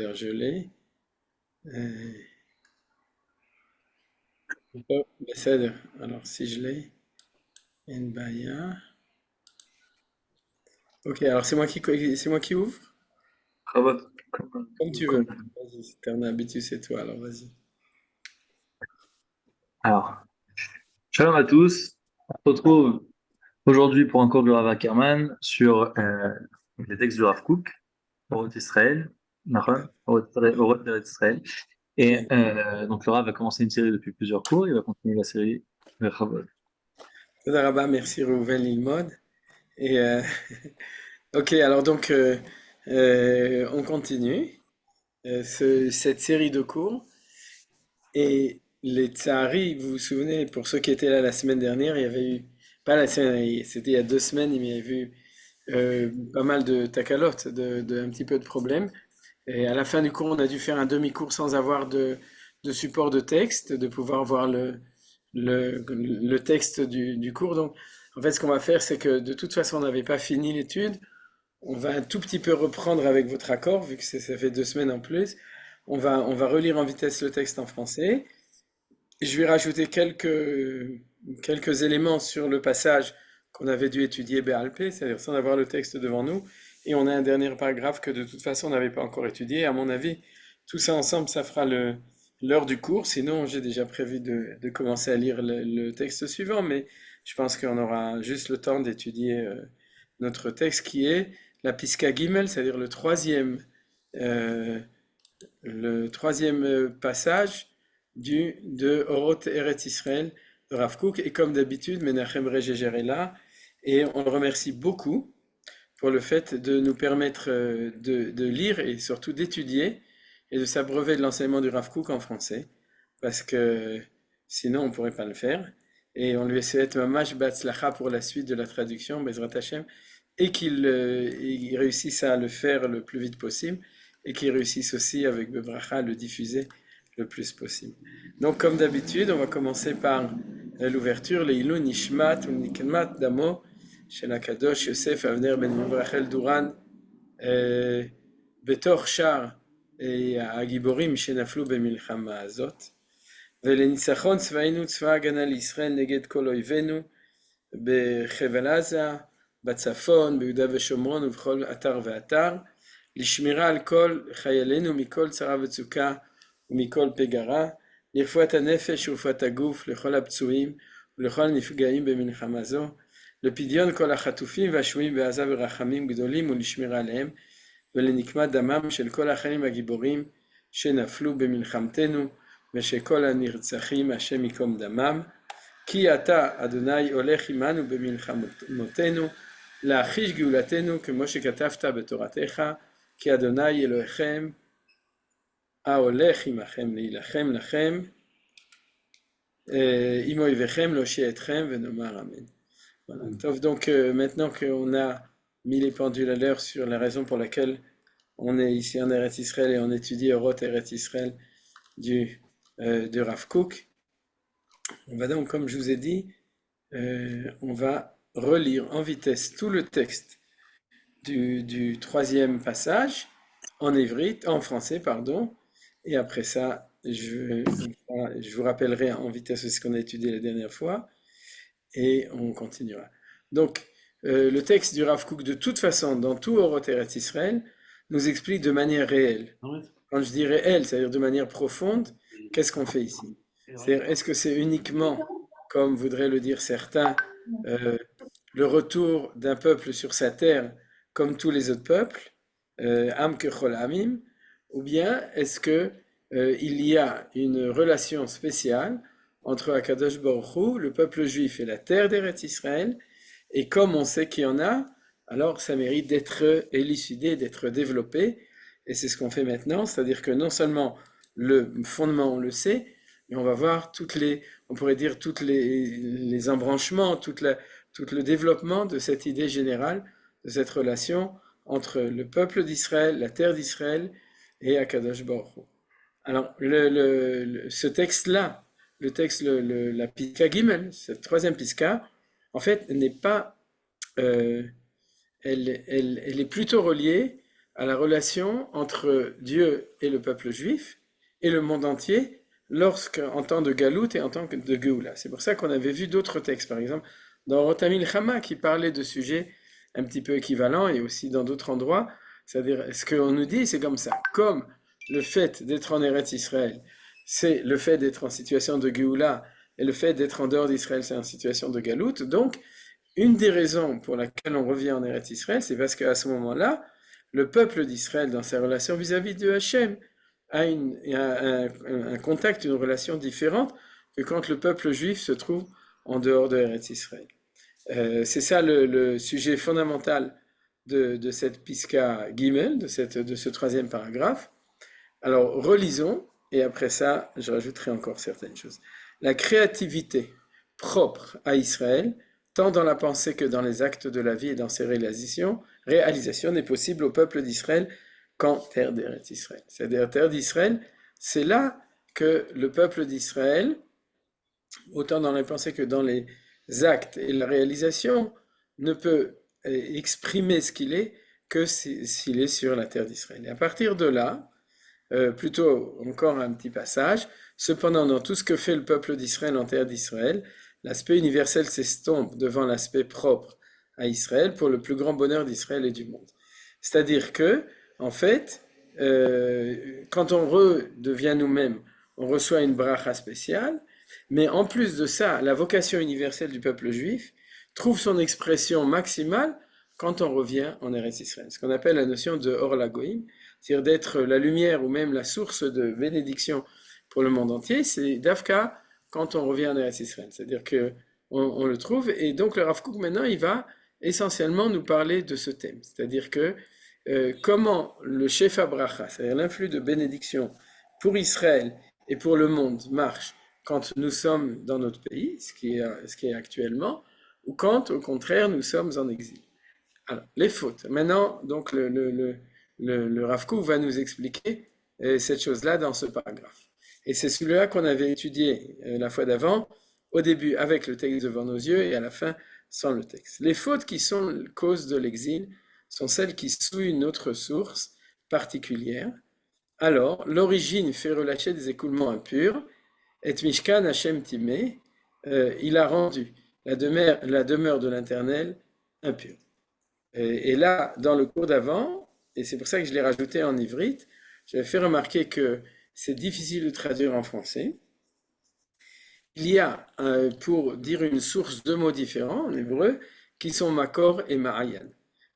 Je l'ai. Oh, בסדר. Alors, si je l'ai, אין בעיה. Ok, alors c'est moi qui ouvre? Cravate. Comme tu veux. Vas-y, si t'en as habitué, c'est toi, alors vas-y. Alors, shalom à tous. On se retrouve aujourd'hui pour un cours de Rav Ackerman sur les textes du Rav Kook, Oroth Israël, Nahon, Oroth d'Eretz Israël. Et Ok. donc le Rav a commencé une série depuis plusieurs cours, il va continuer la série vers Chavod. Toda rabba, merci Reuven Lilmod. Et ok, alors donc on continue cette série de cours. Et les Tsahari, vous vous souvenez, pour ceux qui étaient là la semaine dernière, il y avait eu, pas la semaine dernière, c'était il y a 2 semaines, il y avait eu pas mal de takalotes, un petit peu de problèmes. Et à la fin du cours, on a dû faire un demi-cours sans avoir de support de texte, de pouvoir voir le texte du cours. Donc, en fait, ce qu'on va faire, c'est que de toute façon, on n'avait pas fini l'étude. On va un tout petit peu reprendre avec votre accord, vu que ça fait 2 semaines en plus. On va relire en vitesse le texte en français. Je vais rajouter quelques éléments sur le passage qu'on avait dû étudier BALP, c'est-à-dire sans avoir le texte devant nous. Et on a un dernier paragraphe que de toute façon on n'avait pas encore étudié. À mon avis, tout ça ensemble, ça fera l'heure du cours. Sinon, j'ai déjà prévu de commencer à lire le texte suivant, mais je pense qu'on aura juste le temps d'étudier notre texte qui est la Pisca Gimel, c'est-à-dire euh, le troisième passage de Oroth Eretz Israël de Rav Kook. Et comme d'habitude, Menachem Regeger est là. Et on le remercie beaucoup pour le fait de nous permettre de lire et surtout d'étudier et de s'abreuver de l'enseignement du Rav Kook en français. Parce que sinon, on ne pourrait pas le faire. Et on lui souhaite Mamash Batzlacha pour la suite de la traduction, Bezrat Hashem, et qu'il réussisse à le faire le plus vite possible, et qu'il réussisse aussi avec Bebracha à le diffuser le plus possible. Donc, comme d'habitude, on va commencer par l'ouverture, Leilou Nishmat ou Nikmat Damo, של הקדוש יוסף אבנר בן רחל דורן, בתוך שאר הגיבורים שנפלו במלחמה הזאת, ולניצחון צבאנו צבא הגנה לישראל נגד כל אויבינו בחבל עזה, בצפון, ביהודה ושומרון ובכל אתר ואתר, לשמירה על כל חיילינו מכל צרה וצוקה ומכל פגרה, לרפואת הנפש ורפואת הגוף לכל הפצועים ולכל הנפגעים במלחמה זו, לפדיון כל החטופים והשבויים בעזה ברחמים גדולים ולשמירה עליהם, ולנקמת דמם של כל החיילים הגיבורים שנפלו במלחמתנו, ושכל הנרצחים השם ייקום דמם. כי אתה, אדוני, הולך עמנו במלחמותינו, להחיש גאולתנו, כמו שכתבת בתורתך, כי אדוני אלוהיכם, ההולך עמכם להילחם לכם, עם אויביכם להושיע אתכם, ונאמר אמן. Voilà. Donc maintenant qu'on a mis les pendules à l'heure sur la raison pour laquelle on est ici en Eretz Israël et on étudie Oroth Eretz Israël de Rav Kook, on va donc, comme je vous ai dit, on va relire en vitesse tout le texte du troisième passage en français, pardon, et après ça, je vous rappellerai en vitesse ce qu'on a étudié la dernière fois, et on continuera. Donc, le texte du Rav Kook, de toute façon, dans tout Oroth Eretz Israël, nous explique de manière réelle. Quand je dis réelle, c'est-à-dire de manière profonde, qu'est-ce qu'on fait ici? C'est-à-dire, est-ce que c'est uniquement, comme voudraient le dire certains, euh, le retour d'un peuple sur sa terre comme tous les autres peuples, Am Kechol Amim, ou bien est-ce que il y a une relation spéciale entre Akadosh Baruch Hu, le peuple juif et la terre d'Eretz Israël, et comme on sait qu'il y en a, alors ça mérite d'être élucidé, d'être développé, et c'est ce qu'on fait maintenant, c'est-à-dire que non seulement le fondement on le sait, mais on va voir on pourrait dire toutes les embranchements, tout le développement de cette idée générale, de cette relation entre le peuple d'Israël, la terre d'Israël et Akadosh Baruch Hu. Alors, ce texte-là, le texte, la Pisca Gimel, cette troisième Pisca, en fait, n'est pas, euh, elle est plutôt reliée à la relation entre Dieu et le peuple juif et le monde entier en temps de galout et en temps de Géoula. C'est pour ça qu'on avait vu d'autres textes, par exemple dans Rotamil Chama qui parlait de sujets un petit peu équivalents et aussi dans d'autres endroits. C'est-à-dire, ce qu'on nous dit, c'est comme ça. Comme le fait d'être en Eretz Israël, c'est le fait d'être en situation de Géoula et le fait d'être en dehors d'Israël, c'est en situation de galout. Donc, une des raisons pour laquelle on revient en Eretz Israël, c'est parce qu'à ce moment-là, le peuple d'Israël, dans sa relation vis-à-vis de Hachem, a un contact, une relation différente que quand le peuple juif se trouve en dehors de Eretz Israël. C'est ça le sujet fondamental de cette Piska Gimel, de ce troisième paragraphe. Alors, relisons, et après ça, je rajouterai encore certaines choses. La créativité propre à Israël, tant dans la pensée que dans les actes de la vie et dans ses réalisations n'est possible au peuple d'Israël qu'en terre d'Eretz Israël. C'est-à-dire, terre d'Israël, c'est là que le peuple d'Israël, autant dans les pensées que dans les actes et la réalisation, ne peut exprimer ce qu'il est que s'il est sur la terre d'Israël. Et à partir de là, plutôt encore un petit passage, cependant dans tout ce que fait le peuple d'Israël en terre d'Israël, l'aspect universel s'estompe devant l'aspect propre à Israël pour le plus grand bonheur d'Israël et du monde. C'est-à-dire que, en fait, quand on redevient nous-mêmes, on reçoit une bracha spéciale, mais en plus de ça, la vocation universelle du peuple juif trouve son expression maximale quand on revient en Eretz Israël. Ce qu'on appelle la notion de Or Lagoïm, c'est-à-dire d'être la lumière ou même la source de bénédiction pour le monde entier, c'est Dafka quand on revient en Eretz Israël. C'est-à-dire qu'on le trouve, et donc le Rav Kook maintenant, il va essentiellement nous parler de ce thème. C'est-à-dire que comment le Shefa Bracha, c'est-à-dire l'influx de bénédiction pour Israël et pour le monde marche quand nous sommes dans notre pays, ce qui est actuellement, ou quand, au contraire, nous sommes en exil. Alors, les fautes. Maintenant, donc, le Rav Kook va nous expliquer cette chose-là dans ce paragraphe. Et c'est celui-là qu'on avait étudié la fois d'avant, au début avec le texte devant nos yeux et à la fin sans le texte. Les fautes qui sont cause de l'exil sont celles qui souillent une autre source particulière. Alors, l'origine fait relâcher des écoulements impurs, et Mishkan Hashem Timé, il a rendu la demeure de l'Éternel impure. Et là, dans le cours d'avant, et c'est pour ça que je l'ai rajouté en ivrite, j'avais fait remarquer que c'est difficile de traduire en français. Il y a, pour dire une source, deux mots différents en hébreu, qui sont Makor et Ma'ayan.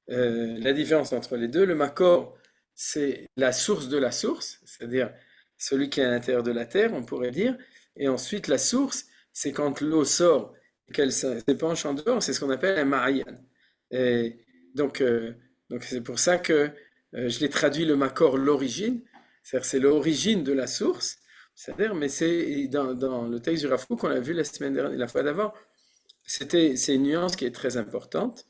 La différence entre les deux, le Makor, c'est la source de la source, c'est-à-dire celui qui est à l'intérieur de la terre, on pourrait dire, et ensuite la source, c'est quand l'eau sort et qu'elle s'épanche en dehors, c'est ce qu'on appelle un Ma'ayan. Et donc c'est pour ça que je l'ai traduit le Makor, l'origine, c'est-à-dire c'est l'origine de la source, c'est-à-dire, mais c'est dans le texte du Rav Kook qu'on a vu la semaine dernière, la fois d'avant, c'est une nuance qui est très importante,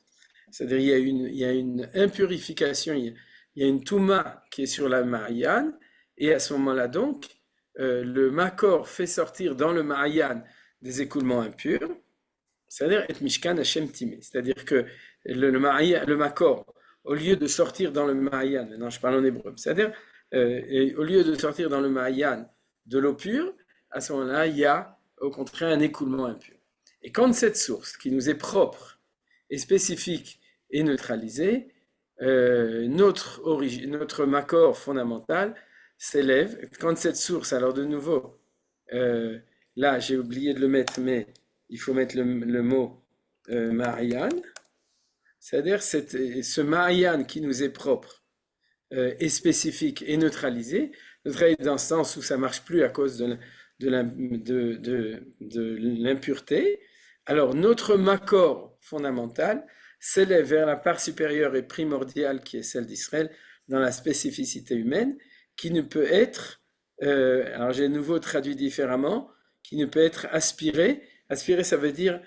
c'est-à-dire il y a une impurification, il y a une touma qui est sur la Ma'ayan, et à ce moment-là donc, le Makor fait sortir dans le Ma'ayan des écoulements impurs, c'est-à-dire et Mishkan Hashem Timé, c'est-à-dire que le Makor, au lieu de sortir dans le Ma'ayan, maintenant je parle en hébreu, c'est-à-dire au lieu de sortir dans le Ma'ayan de l'eau pure, à ce moment-là, il y a au contraire un écoulement impur. Et quand cette source, qui nous est propre et spécifique, est neutralisée, notre Makor fondamental s'élève. Quand cette source, alors de nouveau, là j'ai oublié de le mettre, mais il faut mettre le mot Ma'ayan, c'est-à-dire ce Ma'ayan qui nous est propre est spécifique et neutralisé, neutralisé dans le sens où ça ne marche plus à cause de l'impureté. Alors notre Makor fondamental s'élève vers la part supérieure et primordiale qui est celle d'Israël dans la spécificité humaine, qui ne peut être, alors j'ai de nouveau traduit différemment, qui ne peut être aspiré. Aspirer, ça veut dire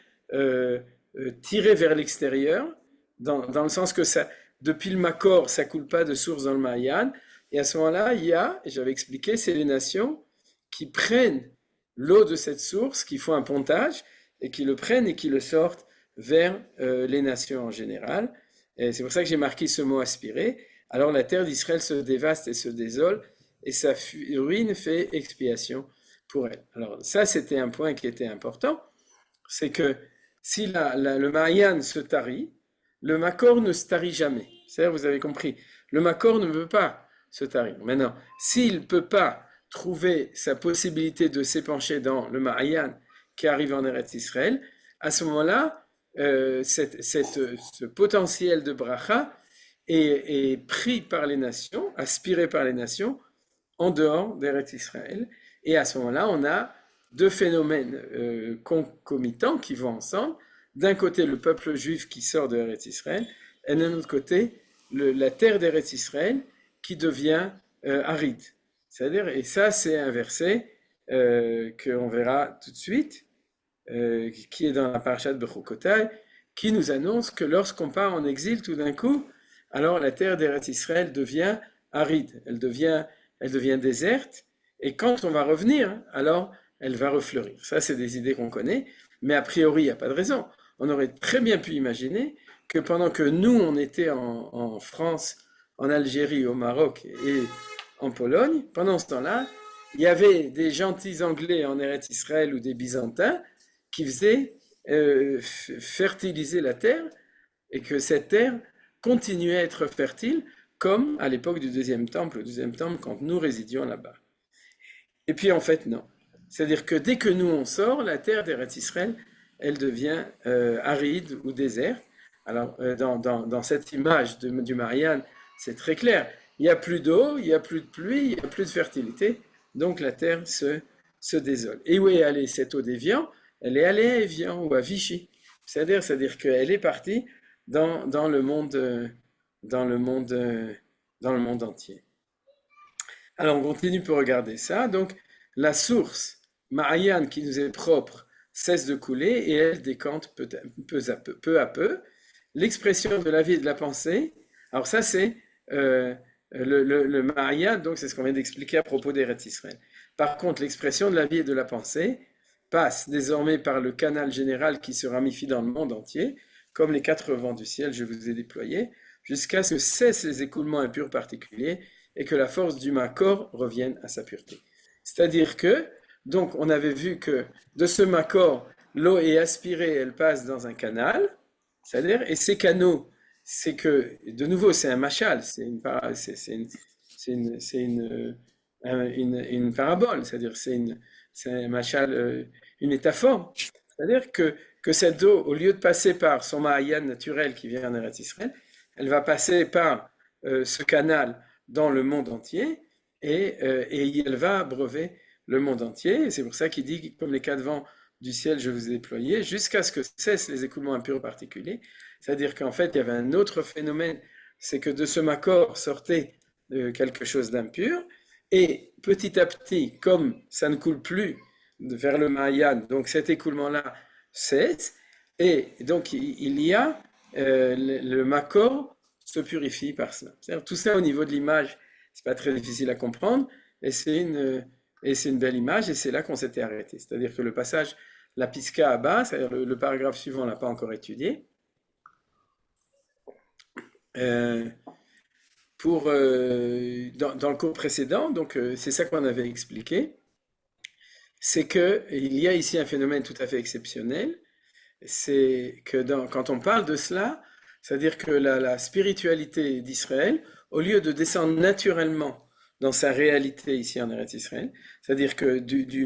tirer vers l'extérieur, dans le sens que ça, depuis le Makor, ça ne coule pas de source dans le Ma'ayan. Et à ce moment-là, il y a, et j'avais expliqué, c'est les nations qui prennent l'eau de cette source, qui font un pontage, et qui le prennent et qui le sortent vers les nations en général. Et c'est pour ça que j'ai marqué ce mot aspirer. alors la terre d'Israël se dévaste et se désole, et sa ruine fait expiation pour elle. Alors ça, c'était un point qui était important, c'est que si le Mayan se tarit, le Makor ne se tarit jamais. C'est-à-dire, vous avez compris, le Makor ne veut pas se tarir. Maintenant, s'il ne peut pas trouver sa possibilité de s'épancher dans le Mayan qui arrive en Eretz Israël, à ce moment-là, ce potentiel de bracha est pris par les nations, aspiré par les nations, en dehors d'Eretz Israël. Et à ce moment-là, on a deux phénomènes concomitants qui vont ensemble. D'un côté, le peuple juif qui sort de Eretz Israël, et d'un autre côté, la terre d'Eretz Israël qui devient aride. C'est-à-dire, et ça, c'est un verset qu'on verra tout de suite, qui est dans la parasha de Bechukotai, qui nous annonce que lorsqu'on part en exil, tout d'un coup, alors la terre d'Eretz Israël devient aride, elle devient déserte, et quand on va revenir, alors elle va refleurir. Ça, c'est des idées qu'on connaît, mais a priori, il n'y a pas de raison. On aurait très bien pu imaginer que pendant que nous, on était en France, en Algérie, au Maroc et en Pologne, pendant ce temps-là, il y avait des gentils Anglais en Eretz Israël ou des Byzantins qui faisaient fertiliser la terre et que cette terre continuait à être fertile comme à l'époque du deuxième temple, quand nous résidions là-bas. Et puis en fait, non. C'est-à-dire que dès que nous on sort, la terre d'Eretz Israël, elle devient aride ou déserte. Alors dans cette image du Marianne, c'est très clair. Il n'y a plus d'eau, il n'y a plus de pluie, il n'y a plus de fertilité, donc la terre se désole. Et où est allée cette eau d'Évian? Elle est allée à Évian ou à Vichy. C'est-à-dire qu'elle est partie dans le monde, dans le monde, dans le monde entier. Alors on continue pour regarder ça. Donc la source Ma'ayan qui nous est propre cesse de couler et elle décante peu à peu. L'expression de la vie et de la pensée. Alors ça c'est le Ma'ayan, donc c'est ce qu'on vient d'expliquer à propos d'Eretz Israël. Par contre l'expression de la vie et de la pensée passe désormais par le canal général qui se ramifie dans le monde entier, comme les quatre vents du ciel, je vous ai déployé, jusqu'à ce que cessent les écoulements impurs particuliers et que la force du Makor revienne à sa pureté. C'est-à-dire que, donc on avait vu que de ce Makor, l'eau est aspirée, elle passe dans un canal, c'est-à-dire, et ces canaux, c'est que, de nouveau, c'est un machal, c'est une parabole, c'est-à-dire c'est un machal, une métaphore. C'est-à-dire que cette eau, au lieu de passer par son Ma'ayan naturel qui vient en Eretz Israël, elle va passer par ce canal dans le monde entier et elle va abreuver le monde entier. Et c'est pour ça qu'il dit, comme les quatre vents du ciel, je vous ai déployé, jusqu'à ce que cessent les écoulements impurs particuliers. C'est-à-dire qu'en fait, il y avait un autre phénomène, c'est que de ce Makor sortait quelque chose d'impur. Et petit à petit, comme ça ne coule plus vers le Mayan, donc cet écoulement-là cesse, et donc il y a le Makor se purifie par cela. C'est-à-dire, tout ça au niveau de l'image, c'est pas très difficile à comprendre, et c'est une belle image, et c'est là qu'on s'était arrêté. C'est-à-dire que le passage, la Pisca à bas, c'est-à-dire le paragraphe suivant, on l'a pas encore étudié. Euh, dans le cours précédent, donc c'est ça qu'on avait expliqué, c'est qu'il y a ici un phénomène tout à fait exceptionnel, c'est que quand on parle de cela, c'est-à-dire que la spiritualité d'Israël, au lieu de descendre naturellement dans sa réalité ici en Eretz Israël, c'est-à-dire que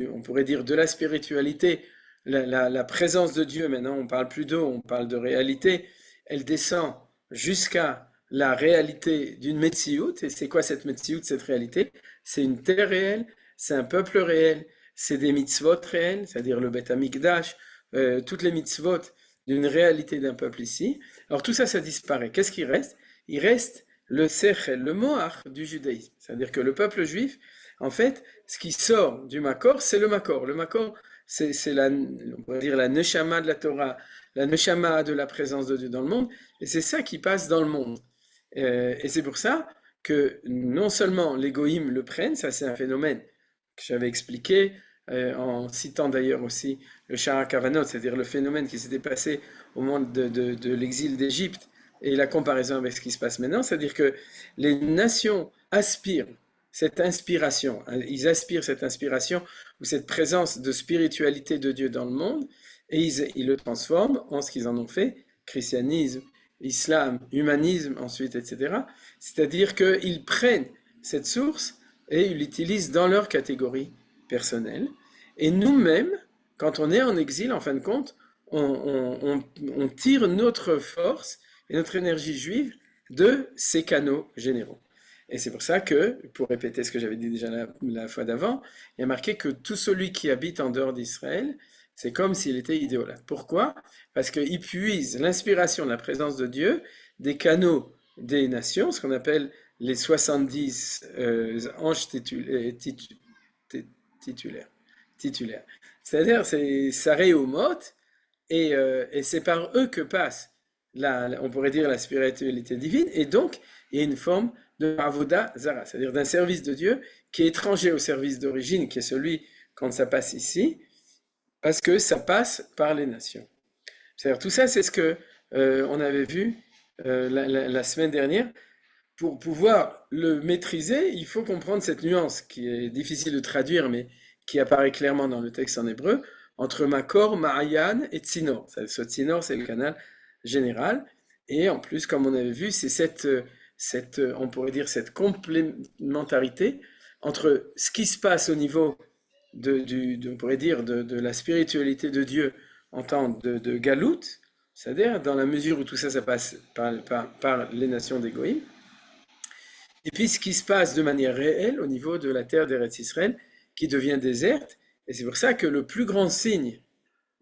on pourrait dire de la spiritualité, la présence de Dieu, maintenant on parle plus d'eau, on parle de réalité, elle descend jusqu'à la réalité d'une Metsiout. Et c'est quoi cette Metsiout, cette réalité? C'est une terre réelle, c'est un peuple réel, c'est des mitzvot réels, c'est-à-dire le Beth Amikdash, toutes les mitzvot d'une réalité d'un peuple ici. Alors tout ça, ça disparaît. Qu'est-ce qui reste? Il reste le sechel, le moach du judaïsme. C'est-à-dire que le peuple juif, en fait, ce qui sort du Makor, c'est le Makor. Le Makor, c'est on pourrait dire la neshama de la Torah, la neshama de la présence de Dieu dans le monde, et c'est ça qui passe dans le monde. Et c'est pour ça que non seulement les goïms le prennent, ça c'est un phénomène que j'avais expliqué, en citant d'ailleurs aussi le Shara Kavanot, c'est-à-dire le phénomène qui s'était passé au moment de l'exil d'Égypte, et la comparaison avec ce qui se passe maintenant, c'est-à-dire que les nations aspirent cette inspiration, ils aspirent cette inspiration ou cette présence de spiritualité de Dieu dans le monde, et ils le transforment en ce qu'ils en ont fait, christianisme, islam, humanisme ensuite, etc. C'est-à-dire qu'ils prennent cette source et ils l'utilisent dans leur catégorie personnelle. Et nous-mêmes, quand on est en exil, en fin de compte, on tire notre force et notre énergie juive de ces canaux généraux. Et c'est pour ça que, pour répéter ce que j'avais dit déjà la fois d'avant, il y a marqué que tout celui qui habite en dehors d'Israël, c'est comme s'il était idolâtre. Pourquoi? Parce qu'il puise l'inspiration de la présence de Dieu des canaux des nations, ce qu'on appelle les 70 anges titulaires. C'est-à-dire, c'est Saré ou Mot, et c'est par eux que passe, on pourrait dire, la spiritualité divine, et donc il y a une forme de avoda zara, c'est-à-dire d'un service de Dieu qui est étranger au service d'origine, qui est celui quand ça passe ici, parce que ça passe par les nations. C'est-à-dire tout ça, c'est ce que on avait vu la semaine dernière. Pour pouvoir le maîtriser, il faut comprendre cette nuance qui est difficile de traduire, mais qui apparaît clairement dans le texte en hébreu, entre Makor, Ma'ayan et Tsinor. Ce Tsinor, c'est le canal général. Et en plus, comme on avait vu, c'est on pourrait dire, cette complémentarité entre ce qui se passe au niveau on pourrait dire, de la spiritualité de Dieu en temps de Galout, c'est-à-dire dans la mesure où tout ça, ça passe par les nations des Goïms, et puis ce qui se passe de manière réelle au niveau de la terre d'Eretz Israël, qui devient déserte, et c'est pour ça que le plus grand signe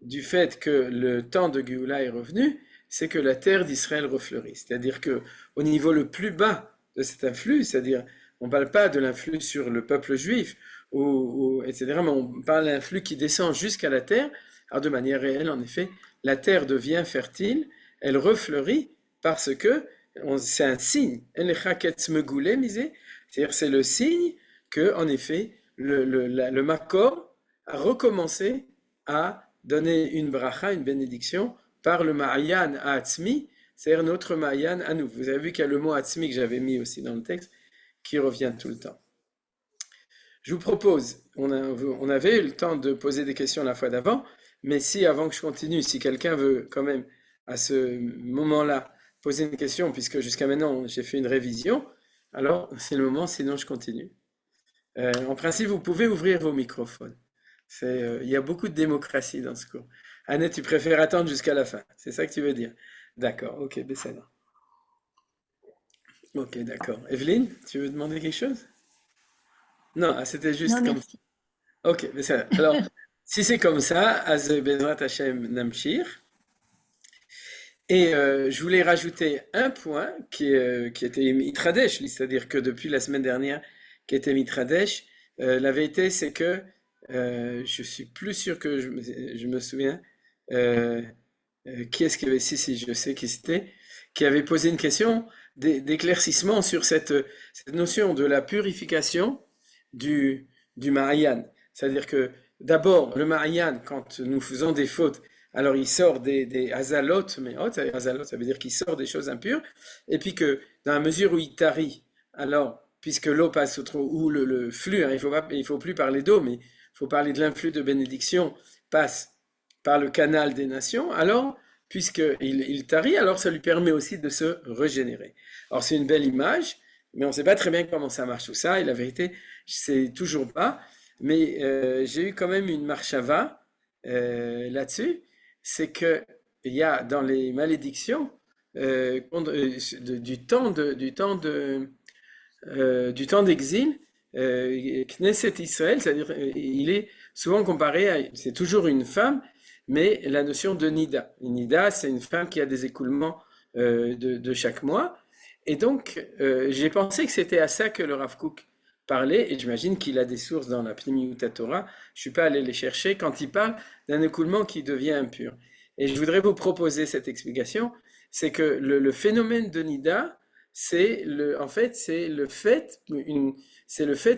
du fait que le temps de Géoula est revenu, c'est que la terre d'Israël refleurit. C'est-à-dire que au niveau le plus bas de cet influx, c'est-à-dire on ne parle pas de l'influx sur le peuple juif, etc., mais on parle d'un influx qui descend jusqu'à la terre. Alors de manière réelle, en effet, la terre devient fertile, elle refleurit parce que c'est un signe. C'est-à-dire c'est le signe que, en effet, le Makor a recommencé à donner une bracha, une bénédiction, par le Ma'ayan à Atzmi, c'est-à-dire notre Ma'ayan à nous. Vous avez vu qu'il y a le mot Atzmi que j'avais mis aussi dans le texte, qui revient tout le temps. Je vous propose, on avait eu le temps de poser des questions la fois d'avant, mais si avant que je continue, si quelqu'un veut quand même à ce moment-là poser une question, puisque jusqu'à maintenant j'ai fait une révision, alors c'est le moment, sinon je continue. En principe, vous pouvez ouvrir vos microphones. Il y a beaucoup de démocratie dans ce cours. Annette, tu préfères attendre jusqu'à la fin, c'est ça que tu veux dire? D'accord, ok, Bessana. Ok, d'accord. Evelyne, tu veux demander quelque chose? Non, c'était Non, juste comme ça. merci. Ok, Bessana. Alors, si c'est comme ça, Az Bezrat Hashem Namshir. Et je voulais rajouter un point qui était Mitradesh, c'est-à-dire que depuis la semaine dernière, qui était Mitradesh, la vérité c'est que je suis plus sûr que je me souviens euh, qui est-ce qui avait, si, je sais qui c'était, qui avait posé une question d'éclaircissement sur cette notion de la purification du Mahayan. C'est-à-dire que d'abord, le Mahayan, quand nous faisons des fautes, alors il sort des azalot, mais azalot, ça veut dire qu'il sort des choses impures, et puis que dans la mesure où il tarit, alors, puisque l'eau passe ou le flux, hein, il faut plus parler d'eau, mais il faut parler de l'influx de bénédiction, passe par le canal des nations, alors, puisqu'il tarit, alors ça lui permet aussi de se régénérer. Alors c'est une belle image, mais on ne sait pas très bien comment ça marche tout ça, et la vérité, je ne sais toujours pas, mais j'ai eu quand même une marchava là-dessus, c'est que il y a dans les malédictions du temps d'exil, Knesset Israël, c'est-à-dire il est souvent comparé à, c'est toujours une femme, mais la notion de Nida. Une Nida, c'est une femme qui a des écoulements de chaque mois. Et donc, j'ai pensé que c'était à ça que le Rav Kook parlait, et j'imagine qu'il a des sources dans la Pnimiut Torah. Je ne suis pas allé les chercher quand il parle d'un écoulement qui devient impur. Et je voudrais vous proposer cette explication, c'est que le phénomène de Nida, en fait, c'est le fait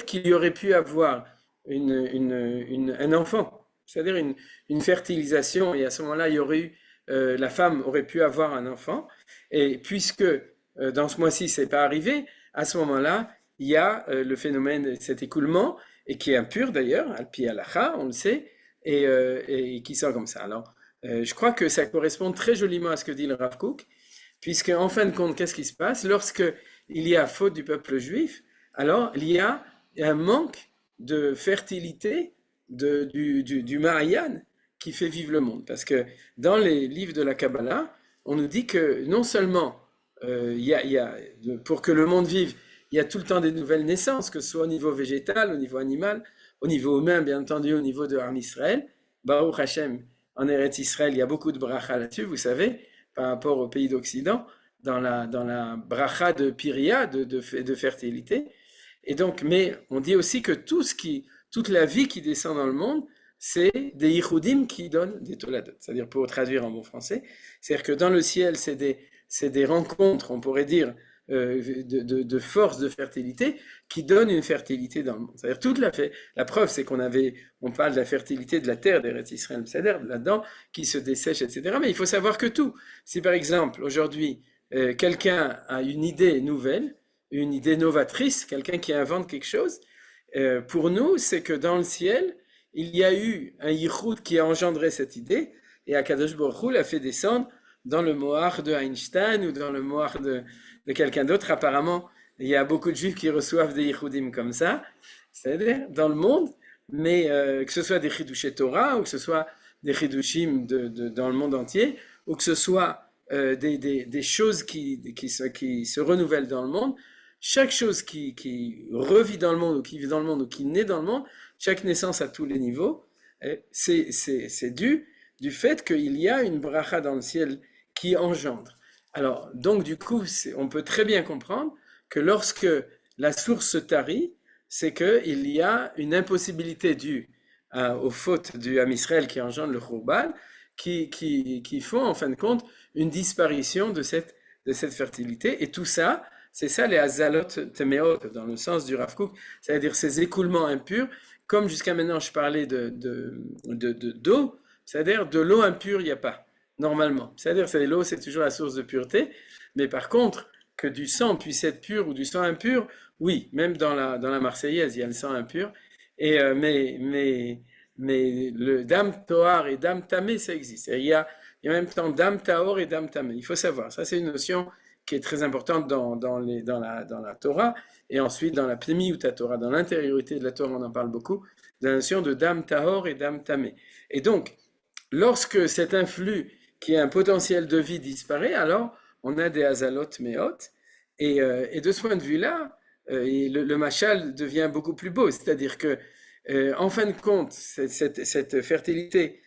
qu'il y aurait pu avoir un enfant, c'est-à-dire une fertilisation, et à ce moment-là, il y aurait eu la femme aurait pu avoir un enfant. Et puisque dans ce mois-ci, c'est pas arrivé, à ce moment-là, il y a le phénomène de cet écoulement, et qui est impur d'ailleurs, al-pi halacha, on le sait, et qui sort comme ça. Alors, je crois que ça correspond très joliment à ce que dit le Rav Kook, puisque en fin de compte, qu'est-ce qui se passe? Lorsque il y a faute du peuple juif, alors il y a un manque de fertilité du Mahayan qui fait vivre le monde. Parce que dans les livres de la Kabbalah, on nous dit que non seulement pour que le monde vive, il y a tout le temps des nouvelles naissances, que ce soit au niveau végétal, au niveau animal, au niveau humain, bien entendu, au niveau de Ham Israël. Baruch Hashem, en Eretz Israël, il y a beaucoup de bracha là-dessus, vous savez, par rapport aux pays d'Occident, dans la bracha de Piria, de fertilité. Et donc, mais on dit aussi que toute la vie qui descend dans le monde, c'est des yichudim qui donnent des toladot. C'est-à-dire, pour traduire en bon français, c'est-à-dire que dans le ciel, c'est des rencontres, on pourrait dire, de force de fertilité qui donnent une fertilité dans le monde. C'est-à-dire la preuve, c'est on parle de la fertilité de la terre d'Eretz Israël, c'est-à-dire là-dedans, qui se dessèche, etc. Mais il faut savoir que tout. Si par exemple, aujourd'hui, quelqu'un a une idée nouvelle, une idée novatrice, quelqu'un qui invente quelque chose, pour nous, c'est que dans le ciel, il y a eu un yichud qui a engendré cette idée, et Akadosh Baruch Hu l'a fait descendre dans le moar de Einstein ou dans le moar de quelqu'un d'autre. Apparemment, il y a beaucoup de juifs qui reçoivent des yichudim comme ça, c'est-à-dire dans le monde, mais que ce soit des chidushé Torah ou que ce soit des chidushim dans le monde entier, ou que ce soit des choses qui se renouvellent dans le monde, chaque chose qui revit dans le monde ou qui vit dans le monde ou qui naît dans le monde, chaque naissance à tous les niveaux, c'est dû du fait qu'il y a une bracha dans le ciel qui engendre. Alors, donc du coup, on peut très bien comprendre que lorsque la source se tarit, c'est qu'il y a une impossibilité due aux fautes du Ham Israël qui engendre le Khurban, qui font en fin de compte une disparition de cette fertilité. Et tout ça, c'est ça les azalot temeot, dans le sens du Rav Kook, c'est-à-dire ces écoulements impurs, comme jusqu'à maintenant je parlais d'eau, c'est-à-dire de l'eau impure, il n'y a pas, normalement. C'est-à-dire que l'eau, c'est toujours la source de pureté, mais par contre, que du sang puisse être pur ou du sang impur, oui, même dans la Marseillaise, il y a le sang impur, mais le dam toar et dam tamé, ça existe. Et il y a en même temps dam taor et dam tamé. Il faut savoir, ça c'est une notion qui est très importante dans la Torah, et ensuite dans la Pnimiut Torah, dans l'intériorité de la Torah, on en parle beaucoup, de la notion de dam tahor et dam tamé. Et donc, lorsque cet influx qui a un potentiel de vie disparaît, alors on a des azalot meot, et de ce point de vue-là, le machal devient beaucoup plus beau, c'est-à-dire que en fin de compte, cette fertilité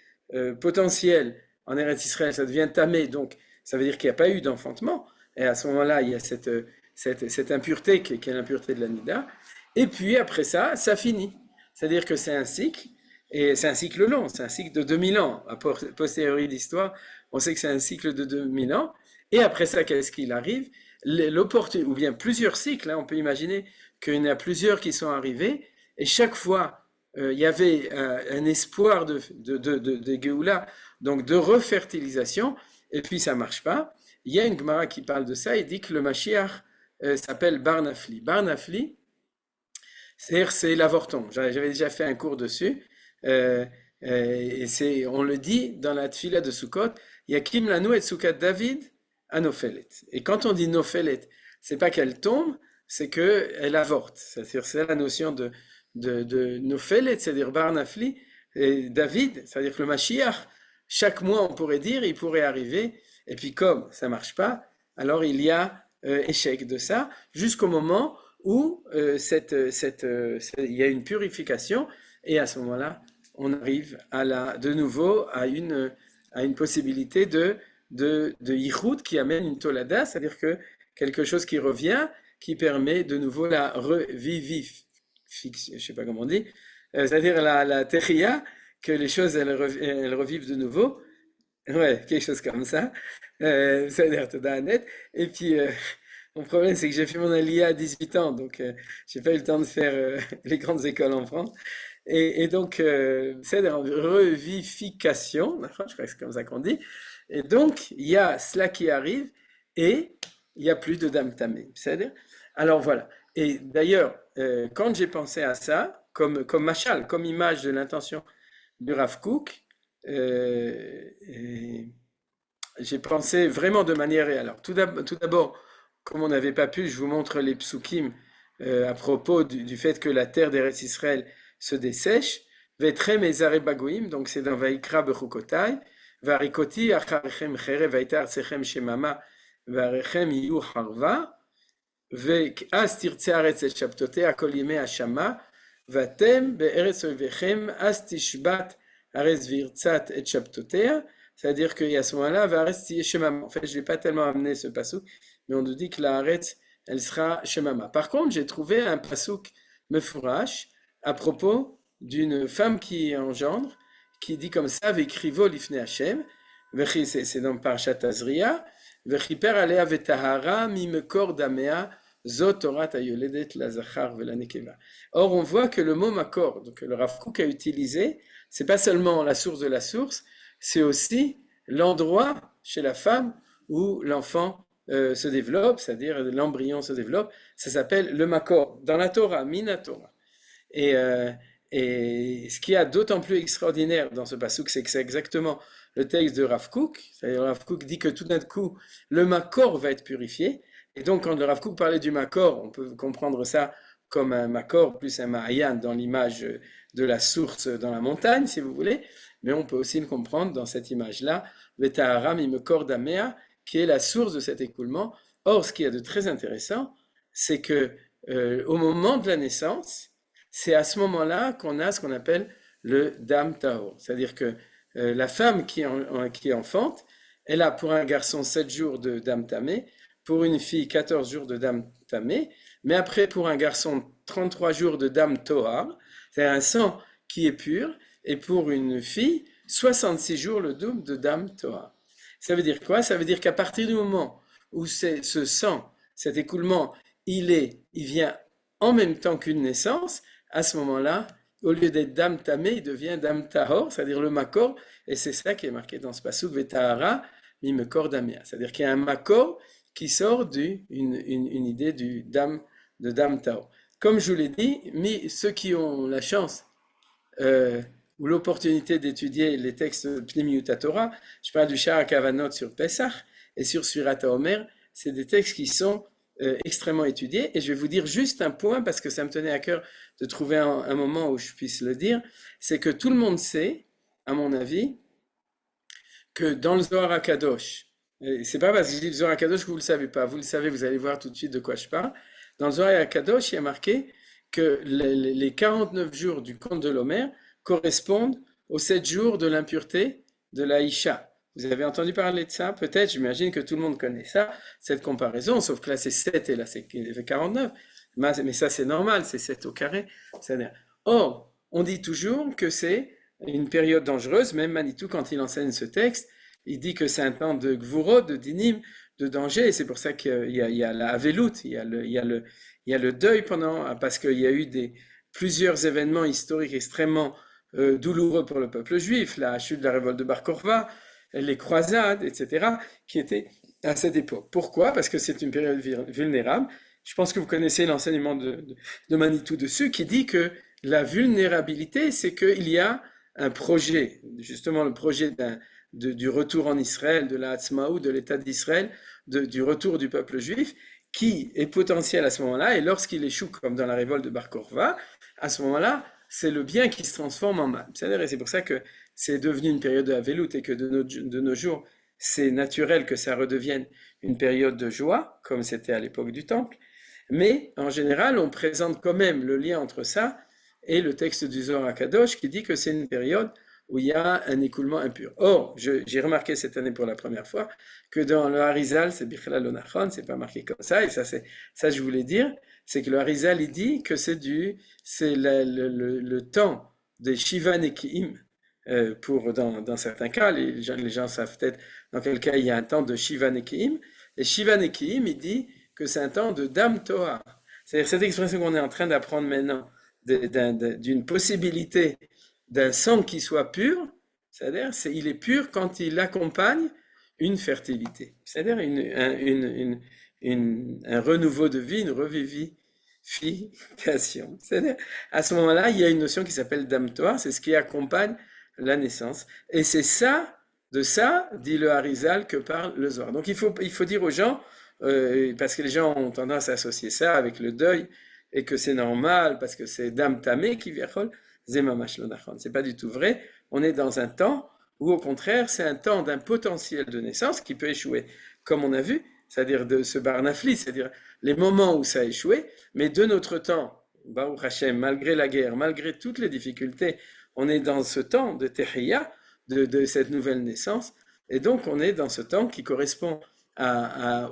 potentielle en Eretz Israël, ça devient tamé, donc ça veut dire qu'il n'y a pas eu d'enfantement, et à ce moment-là, il y a cette impureté qui est l'impureté de la nida, et puis après ça, ça finit. C'est-à-dire que c'est un cycle, et c'est un cycle long, c'est un cycle de 2000 ans. A posteriori d'histoire, on sait que c'est un cycle de 2000 ans, et après ça, qu'est-ce qu'il arrive? Ou bien plusieurs cycles, hein, on peut imaginer qu'il y en a plusieurs qui sont arrivés, et chaque fois, il y avait un espoir de Géoula, donc de refertilisation, et puis ça ne marche pas. Il y a une Gemara qui parle de ça, il dit que le Mashiach s'appelle Bar Nafli. Bar Nafli, c'est l'avorton. J'avais déjà fait un cours dessus, et on le dit dans la Tfila de Sukkot, Yakim lanu et Sukkat David à Nofelet. Et quand on dit Nofelet, c'est pas qu'elle tombe, c'est qu'elle avorte. C'est-à-dire, c'est la notion de Nofelet, c'est-à-dire Bar Nafli, et David, c'est-à-dire que le Mashiach, chaque mois on pourrait dire, il pourrait arriver, et puis comme ça marche pas, alors il y a échec de ça, jusqu'au moment où il y a une purification, et à ce moment-là, on arrive de nouveau à une possibilité de yichud qui amène une tolada, c'est-à-dire que quelque chose qui revient, qui permet de nouveau la revivification, je sais pas comment on dit, c'est-à-dire la techia, que les choses elles revivent de nouveau, ouais, quelque chose comme ça, c'est-à-dire Toda net, et puis mon problème c'est que j'ai fait mon aliyah à 18 ans, donc j'ai pas eu le temps de faire les grandes écoles en France, et donc c'est-à-dire revivification, je crois que c'est comme ça qu'on dit, Et donc, il y a cela qui arrive et il n'y a plus de Dam Tamé. C'est-à-dire, alors voilà. Et d'ailleurs, quand j'ai pensé à ça, comme machal, comme image de l'intention du Rav Kook, j'ai pensé vraiment de manière réelle. Alors, tout d'abord, comme on n'avait pas pu, je vous montre les psukim à propos du fait que la terre d'Eretz Israël se dessèche. Vetrem et Bagoim, donc c'est dans Vaikra Bechukotai. Varikoti acharechem cherev vaita artsechem shemama varechem iyu harva. ואז תרצה הארץ את שבתותיה כל ימי השמה, ואתם בארץ אויביכם, אז תשבת הארץ וירצת את שבתותיה, c'est-à-dire qu'il y a ce moment-là, והארץ תהיה שממה. En fait, je n'ai pas tellement amené ce passouk, mais on nous dit que la Haaretz, elle sera shemama. Par contre, j'ai trouvé un passouk mefourash à propos d'une femme qui engendre, qui dit comme ça, vekrivo lifne Hashem, c'est dans Parashat Tazria, vechiper alea vetahara mimekor damea, Zot Torat Ayoledet la Zachar vela Nekeva. Or, on voit que le mot makor, donc le Rav Kook a utilisé, c'est pas seulement la source de la source, c'est aussi l'endroit chez la femme où l'enfant se développe, c'est-à-dire l'embryon se développe. Ça s'appelle le makor dans la Torah, mina Torah. Et ce qui est d'autant plus extraordinaire dans ce passouk, c'est que c'est exactement le texte de Rav Kook. C'est-à-dire Rav Kook dit que tout d'un coup, le makor va être purifié. Et donc, quand le Rav Kook parlait du makor, on peut comprendre ça comme un makor plus un ma'ayan dans l'image de la source dans la montagne, si vous voulez. Mais on peut aussi le comprendre dans cette image-là, Vetaharam imekor damea, qui est la source de cet écoulement. Or, ce qui est de très intéressant, c'est que au moment de la naissance, c'est à ce moment-là qu'on a ce qu'on appelle le dam tahor. C'est-à-dire que la femme qui enfante, elle a pour un garçon 7 jours de dam tamé, pour une fille 14 jours de dam tamé, mais après pour un garçon 33 jours de dam tohar, c'est-à-dire un sang qui est pur, et pour une fille 66 jours le double de dam tohar. Ça veut dire quoi? Ça veut dire qu'à partir du moment où ce sang, cet écoulement, il vient en même temps qu'une naissance, à ce moment-là, au lieu d'être dam tamé, il devient dam tahor, c'est-à-dire le makor, et c'est ça qui est marqué dans ce passouk, vetahara mimekor damea. C'est-à-dire qu'il y a un makor qui sort d'une idée de dam tahor. Comme je vous l'ai dit, ceux qui ont la chance ou l'opportunité d'étudier les textes Pnimiut Torah, je parle du Sha'ar Kavanot sur Pesach et sur Sfirat HaOmer, c'est des textes qui sont extrêmement étudiés, et je vais vous dire juste un point parce que ça me tenait à cœur de trouver un moment où je puisse le dire, c'est que tout le monde sait, à mon avis, que dans le Zohar HaKadosh, c'est pas parce que je dis le Zohar HaKadosh que vous le savez pas, vous le savez, vous allez voir tout de suite de quoi je parle. Dans le Zohar HaKadosh, il y a marqué que les 49 jours du conte de l'Omer correspondent aux 7 jours de l'impureté de la Isha. Vous avez entendu parler de ça? Peut-être, j'imagine que tout le monde connaît ça, cette comparaison, sauf que là c'est 7 et là c'est 49. Mais ça c'est normal, c'est 7 au carré. Or, on dit toujours que c'est une période dangereuse, même Manitou quand il enseigne ce texte, il dit que c'est un temps de gvurot, de dinim, de danger, et c'est pour ça qu'il y a la avelout, il y a le deuil parce qu'il y a eu plusieurs événements historiques extrêmement douloureux pour le peuple juif, la chute de la révolte de Bar Kokhba, les croisades, etc., qui étaient à cette époque. Pourquoi? Parce que c'est une période vulnérable. Je pense que vous connaissez l'enseignement de Manitou dessus, qui dit que la vulnérabilité, c'est qu'il y a un projet, justement le projet du retour en Israël, de la Hatzmaou, de l'État d'Israël, du retour du peuple juif, qui est potentiel à ce moment-là, et lorsqu'il échoue, comme dans la révolte de Bar Kokhba, à ce moment-là, c'est le bien qui se transforme en mal. Et c'est pour ça que c'est devenu une période de Avelout et que de nos jours, c'est naturel que ça redevienne une période de joie, comme c'était à l'époque du Temple. Mais en général, on présente quand même le lien entre ça et le texte du Zohar HaKadosh qui dit que c'est une période où il y a un écoulement impur. Or, j'ai remarqué cette année pour la première fois que dans le Harizal, c'est Bichlal lo Nachon, c'est pas marqué comme ça, et ça je voulais dire, c'est que le Harizal il dit que c'est le temps des Shiva Nekiim, dans certains cas, les gens savent peut-être dans quel cas il y a un temps de Shiva Nekiim, et Shiva Nekiim il dit que c'est un temps de Dam Tohar. C'est-à-dire cette expression qu'on est en train d'apprendre maintenant, d'une possibilité d'un sang qui soit pur, c'est-à-dire il est pur quand il accompagne une fertilité, c'est-à-dire un renouveau de vie, une revivification. C'est-à-dire, à ce moment-là, il y a une notion qui s'appelle damtoire, c'est ce qui accompagne la naissance. Et c'est ça, de ça, dit le Harizal, que parle le Zohar. Donc il faut dire aux gens, parce que les gens ont tendance à associer ça avec le deuil, et que c'est normal, parce que c'est dam tamé qui viachol, zemamash lo nachon. C'est pas du tout vrai. On est dans un temps où, au contraire, c'est un temps d'un potentiel de naissance qui peut échouer, comme on a vu, c'est-à-dire de ce barnafli, c'est-à-dire les moments où ça a échoué, mais de notre temps, Baruch Hashem, malgré la guerre, malgré toutes les difficultés, on est dans ce temps de Tehiyah, de cette nouvelle naissance, et donc on est dans ce temps qui correspond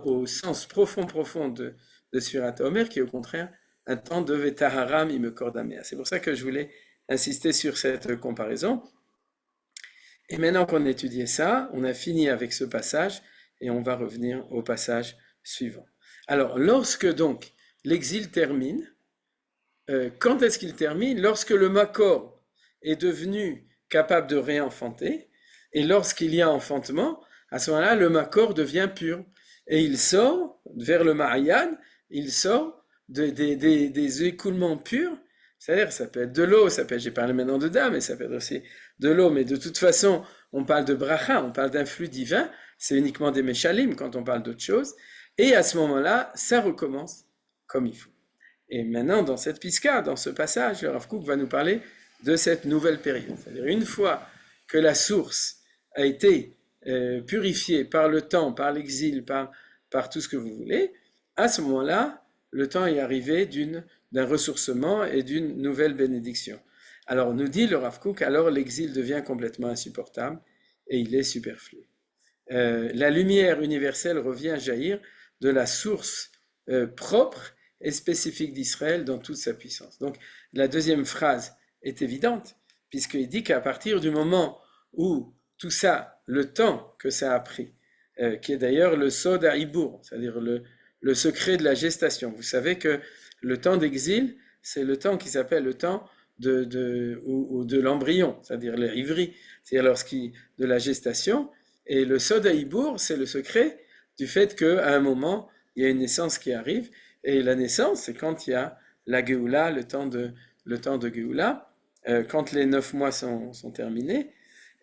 au sens profond de Surat Omer, qui est au contraire un temps de Vetaharam Imekordamea. C'est pour ça que je voulais insister sur cette comparaison. Et maintenant qu'on a étudié ça, on a fini avec ce passage et on va revenir au passage suivant. Alors, lorsque donc l'exil termine, quand est-ce qu'il termine? Lorsque le Makor est devenu capable de réenfanter, et lorsqu'il y a enfantement, à ce moment-là, le Makor devient pur. Et il sort vers le Ma'ayan, il sort des écoulements purs, c'est-à-dire ça peut être de l'eau, ça peut être, j'ai parlé maintenant de dame, mais ça peut être aussi de l'eau, mais de toute façon, on parle de bracha, on parle d'un flux divin, c'est uniquement des méchalim quand on parle d'autre chose, et à ce moment-là, ça recommence comme il faut. Et maintenant, dans cette piska, dans ce passage, le Rav Kook va nous parler de cette nouvelle période. C'est-à-dire, une fois que la source a été purifiée par le temps, par l'exil, par tout ce que vous voulez, à ce moment-là, le temps est arrivé d'un ressourcement et d'une nouvelle bénédiction. Alors, nous dit le Rav Kook, alors l'exil devient complètement insupportable et il est superflu. La lumière universelle revient jaillir de la source propre et spécifique d'Israël dans toute sa puissance. Donc la deuxième phrase est évidente, puisqu'il dit qu'à partir du moment où tout ça, le temps que ça a pris, qui est d'ailleurs le sod ha'ibur, c'est-à-dire le secret de la gestation. Vous savez que le temps d'exil, c'est le temps qui s'appelle le temps de l'embryon, c'est-à-dire l'ivri, c'est-à-dire de la gestation. Et le sod ha'ibur, c'est le secret du fait qu'à un moment, il y a une naissance qui arrive. Et la naissance, c'est quand il y a la Géoula, le temps de Géoula, quand les 9 mois sont terminés.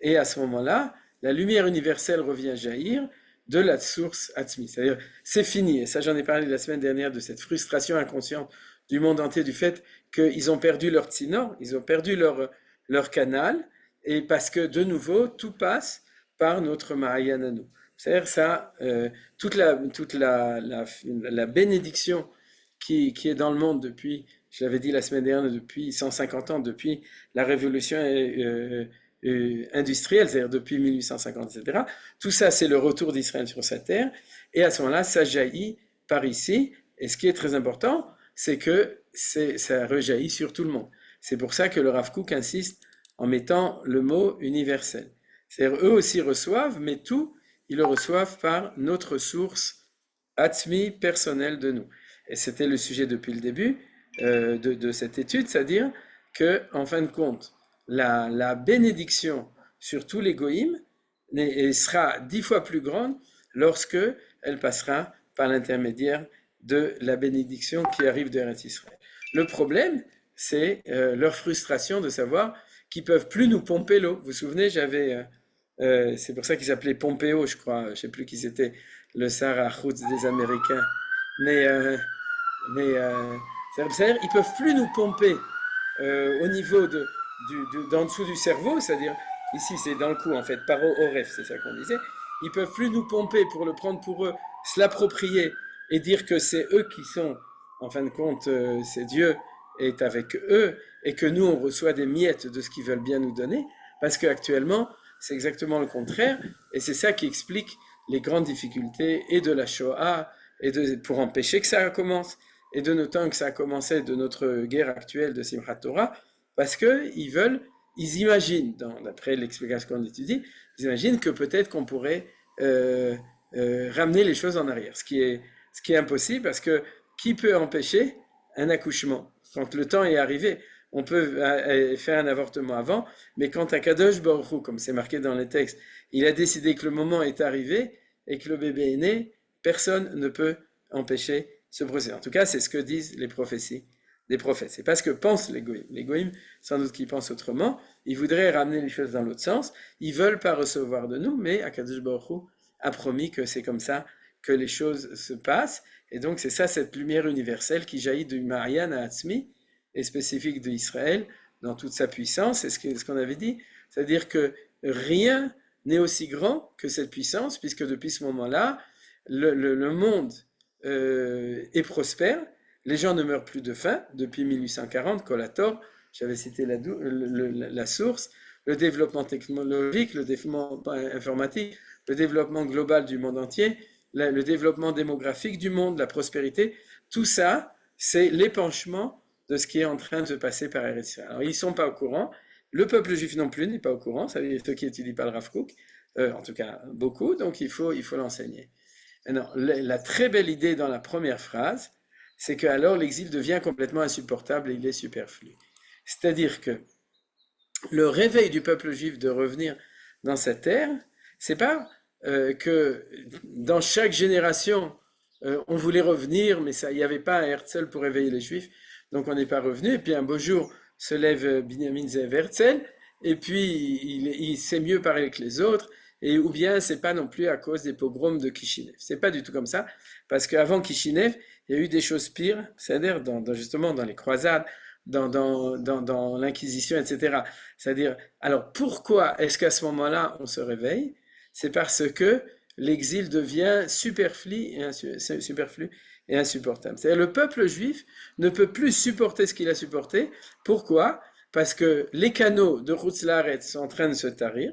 Et à ce moment-là, la lumière universelle revient jaillir de la source Atzmi. C'est-à-dire, c'est fini. Et ça, j'en ai parlé la semaine dernière de cette frustration inconsciente du monde entier, du fait qu'ils ont perdu leur tzinor, ils ont perdu leur canal, et parce que, de nouveau, tout passe par notre Mahayan à nous. C'est-à-dire ça, toute la bénédiction qui est dans le monde depuis, je l'avais dit la semaine dernière, depuis 150 ans, depuis la révolution industrielle, c'est-à-dire depuis 1850, etc. Tout ça, c'est le retour d'Israël sur sa terre, et à ce moment-là, ça jaillit par ici, et ce qui est très important, c'est que ça rejaillit sur tout le monde. C'est pour ça que le Rav Kook insiste en mettant le mot universel. C'est-à-dire, eux aussi reçoivent, mais tout, ils le reçoivent par notre source Atzmi personnelle de nous. Et c'était le sujet depuis le début de cette étude, c'est-à-dire que, en fin de compte, la bénédiction sur tous les goïms sera 10 fois plus grande lorsque elle passera par l'intermédiaire de la bénédiction qui arrive de Eretz Israël. Le problème, c'est leur frustration de savoir qu'ils ne peuvent plus nous pomper l'eau. Vous vous souvenez, c'est pour ça qu'ils s'appelaient Pompeo, je crois, je ne sais plus qui c'était, le Sarah Hutz des Américains. Mais c'est-à-dire, ils ne peuvent plus nous pomper au niveau d'en dessous du cerveau, c'est-à-dire, ici c'est dans le cou en fait, paro oref, c'est ça qu'on disait. Ils ne peuvent plus nous pomper pour le prendre pour eux, se l'approprier et dire que c'est eux qui sont, en fin de compte, c'est Dieu est avec eux et que nous on reçoit des miettes de ce qu'ils veulent bien nous donner, parce qu'actuellement c'est exactement le contraire, et c'est ça qui explique les grandes difficultés et de la Shoah, pour empêcher que ça commence, et de notant que ça a commencé de notre guerre actuelle de Simchat Torah, parce qu'ils imaginent, d'après l'explication qu'on étudie, ils imaginent que peut-être qu'on pourrait ramener les choses en arrière, ce qui est impossible, parce que qui peut empêcher un accouchement quand le temps est arrivé? on peut faire un avortement avant, mais quand à Kadosh Baruch Hu, comme c'est marqué dans les textes, il a décidé que le moment est arrivé et que le bébé est né, personne ne peut empêcher ce procès. En tout cas, c'est ce que disent les prophéties des prophètes. C'est pas ce que pensent les goïms. Les goïms, sans doute qu'ils pensent autrement, ils voudraient ramener les choses dans l'autre sens, ils veulent pas recevoir de nous, mais Akadosh Baruch Hu a promis que c'est comme ça que les choses se passent, et donc c'est ça cette lumière universelle qui jaillit du Marian à Atzmi, et spécifique d'Israël, dans toute sa puissance, c'est ce qu'on avait dit, c'est-à-dire que rien n'est aussi grand que cette puissance, puisque depuis ce moment-là, le monde est prospère, les gens ne meurent plus de faim, depuis 1840, Colator, j'avais cité la source, le développement technologique, le développement informatique, le développement global du monde entier, le développement démographique du monde, la prospérité, tout ça, c'est l'épanchement de ce qui est en train de se passer par Eretz Israël. Alors, ils ne sont pas au courant, le peuple juif non plus n'est pas au courant, ça veut dire ceux qui étudient pas le Rav Kook, en tout cas beaucoup, donc il faut l'enseigner. Maintenant, la très belle idée dans la première phrase, c'est que alors l'exil devient complètement insupportable et il est superflu. C'est-à-dire que le réveil du peuple juif de revenir dans sa terre, c'est pas que dans chaque génération on voulait revenir, mais il n'y avait pas un Herzl pour réveiller les juifs, donc on n'est pas revenu. Et puis un beau jour se lève Binyamin Zev Herzl, et puis il sait mieux parler que les autres, et ou bien c'est pas non plus à cause des pogroms de Kishinev. C'est pas du tout comme ça, parce qu'avant Kishinev, il y a eu des choses pires, c'est-à-dire justement dans les croisades, dans l'Inquisition, etc. C'est-à-dire, alors pourquoi est-ce qu'à ce moment-là on se réveille? C'est parce que l'exil devient superflu et insupportable. C'est-à-dire le peuple juif ne peut plus supporter ce qu'il a supporté. Pourquoi? Parce que les canaux de Hutzlaaretz sont en train de se tarir,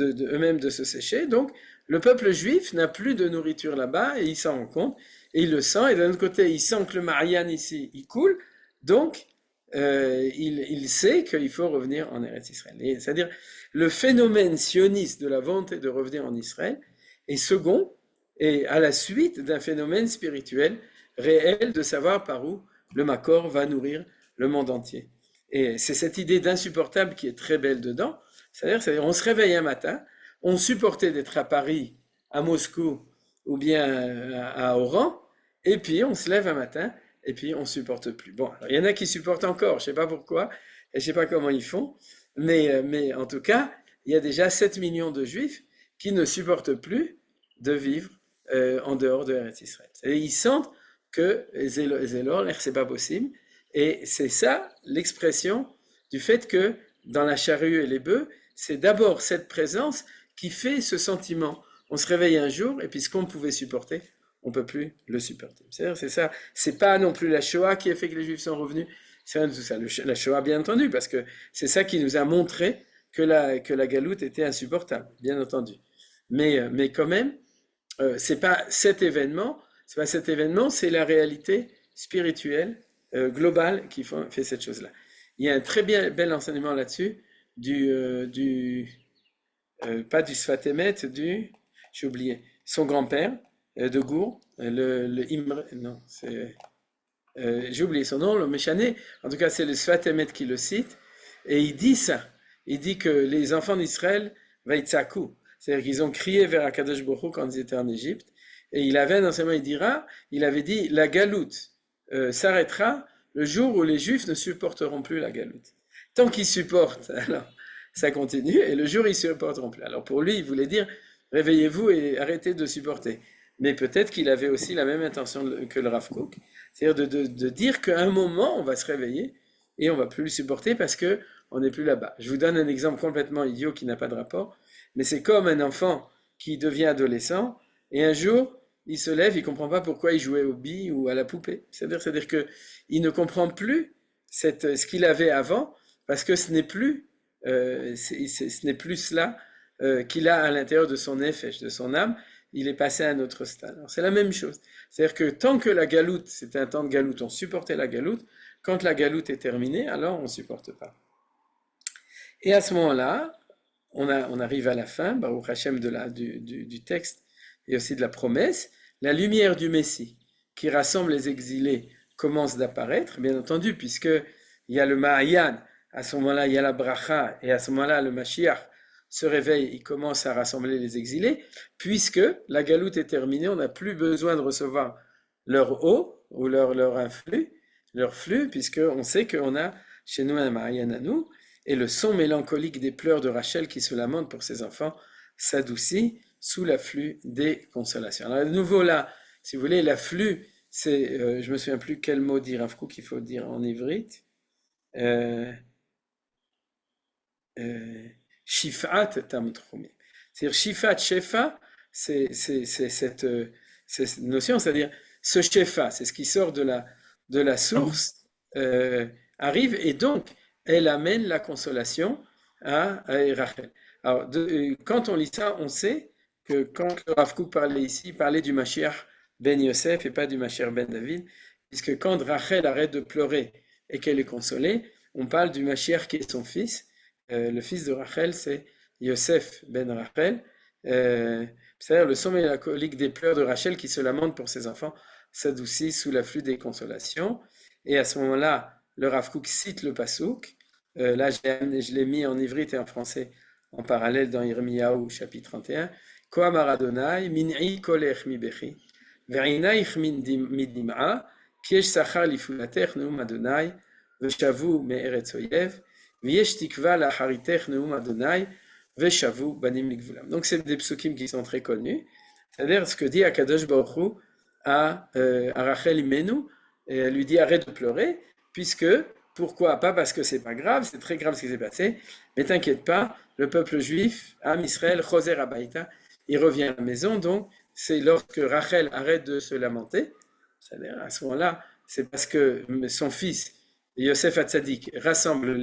eux-mêmes de se sécher. Donc le peuple juif n'a plus de nourriture là-bas et il s'en rend compte et il le sent. Et d'un autre côté, il sent que le Marianne ici, il coule. Donc il sait qu'il faut revenir en Eretz Israël. C'est-à-dire le phénomène sioniste de la volonté de revenir en Israël est second et à la suite d'un phénomène spirituel réel de savoir par où le Makor va nourrir le monde entier. Et c'est cette idée d'insupportable qui est très belle dedans. C'est-à-dire on se réveille un matin, on supportait d'être à Paris, à Moscou ou bien à Oran, et puis on se lève un matin et puis on supporte plus. Bon, alors, il y en a qui supportent encore, je sais pas pourquoi, et je sais pas comment ils font, mais en tout cas, il y a déjà 7 millions de juifs qui ne supportent plus de vivre en dehors de Eretz Israël. Et ils sentent que Zélor, c'est pas possible, et c'est ça l'expression du fait que dans la charrue et les bœufs, c'est d'abord cette présence qui fait ce sentiment. On se réveille un jour, et puis ce qu'on pouvait supporter, on peut plus le supporter. C'est ça. C'est pas non plus la Shoah qui a fait que les Juifs sont revenus. C'est rien de tout ça. La Shoah, bien entendu, parce que c'est ça qui nous a montré que la galoute était insupportable, bien entendu. Mais quand même, c'est pas cet événement, c'est la réalité spirituelle globale qui fait cette chose-là. Il y a un très bel enseignement là-dessus pas du Sfat Emet, j'ai oublié, son grand-père de Gour, le Imre, non, j'ai oublié son nom, le Méchané, en tout cas c'est le Sfat Emet qui le cite, et il dit ça, il dit que les enfants d'Israël, vaïtsakou, c'est-à-dire qu'ils ont crié vers Akadosh Baruch Hu quand ils étaient en Égypte, et il avait un enseignement, il avait dit, la galoute s'arrêtera le jour où les Juifs ne supporteront plus la galoute. Tant qu'ils supportent, alors ça continue, et le jour ils ne supporteront plus. Alors pour lui, il voulait dire, réveillez-vous et arrêtez de supporter. Mais peut-être qu'il avait aussi la même intention que le Rav Kook, c'est-à-dire de dire qu'à un moment, on va se réveiller et on va plus le supporter parce que on n'est plus là-bas. Je vous donne un exemple complètement idiot qui n'a pas de rapport, mais c'est comme un enfant qui devient adolescent et un jour, il se lève, il comprend pas pourquoi il jouait aux billes ou à la poupée. C'est-à-dire que il ne comprend plus ce qu'il avait avant parce que ce n'est plus cela qu'il a à l'intérieur de son nefesh, de son âme. Il est passé à un autre stade. C'est la même chose. C'est-à-dire que tant que la galoute, c'était un temps de galoute, on supportait la galoute. Quand la galoute est terminée, alors on ne supporte pas. Et à ce moment-là, on arrive à la fin, Baruch Hashem du texte et aussi de la promesse, la lumière du Messie qui rassemble les exilés commence d'apparaître, bien entendu, puisque il y a le Ma'ayan, à ce moment-là, il y a la bracha, et à ce moment-là, le Mashiach se réveille, il commence à rassembler les exilés, puisque la galoute est terminée, on n'a plus besoin de recevoir leur eau ou leur influx, leur flux, puisqu'on sait qu'on a chez nous un Ma'ayan à nous, et le son mélancolique des pleurs de Rachel qui se lamente pour ses enfants s'adoucit sous l'afflux des consolations. Alors, de nouveau là, si vous voulez, l'afflux, c'est, je me souviens plus quel mot dire, Rav Kook, qu'il faut dire en ivrite. Shifat tamtrumi. C'est-à-dire Shifat Shefa, c'est cette notion, c'est-à-dire ce Shefa, c'est ce qui sort de la source, arrive et donc elle amène la consolation à Rachel. Alors, quand on lit ça, on sait que quand le Rav Kook parlait ici, il parlait du Mashiach ben Yosef et pas du Mashiach ben David, puisque quand Rachel arrête de pleurer et qu'elle est consolée, on parle du Mashiach qui est son fils. Le fils de Rachel, c'est Yosef ben Rachel. C'est-à-dire le son mélancolique des pleurs de Rachel qui se lamente pour ses enfants s'adoucit sous l'afflux des consolations. Et à ce moment-là, le Rav Kook cite le Passouk. Là, je l'ai mis en ivrite et en français en parallèle dans Yirmiyahu, chapitre 31. Koam Adonai, min'i kolech mi bechi, ve'inaich midim'a, kiesh sachar lifulatech neum Adonai, ve'shavu me'eretz oyev, v'yesh tikva lacharitech neum Adonai, ve'shavu banim ligvulam. Donc, c'est des psukim qui sont très connus. C'est-à-dire ce que dit Akadosh Baruch Hu à Rachel Imenu, et elle lui dit arrête de pleurer, puisque, pourquoi? Pas parce que c'est pas grave, c'est très grave ce qui s'est passé, mais t'inquiète pas, le peuple juif, Am Israël, Choser Abaïta, il revient à la maison, donc c'est lorsque Rachel arrête de se lamenter, c'est-à-dire à ce moment-là, c'est parce que son fils, Yosef Hatzadik, rassemble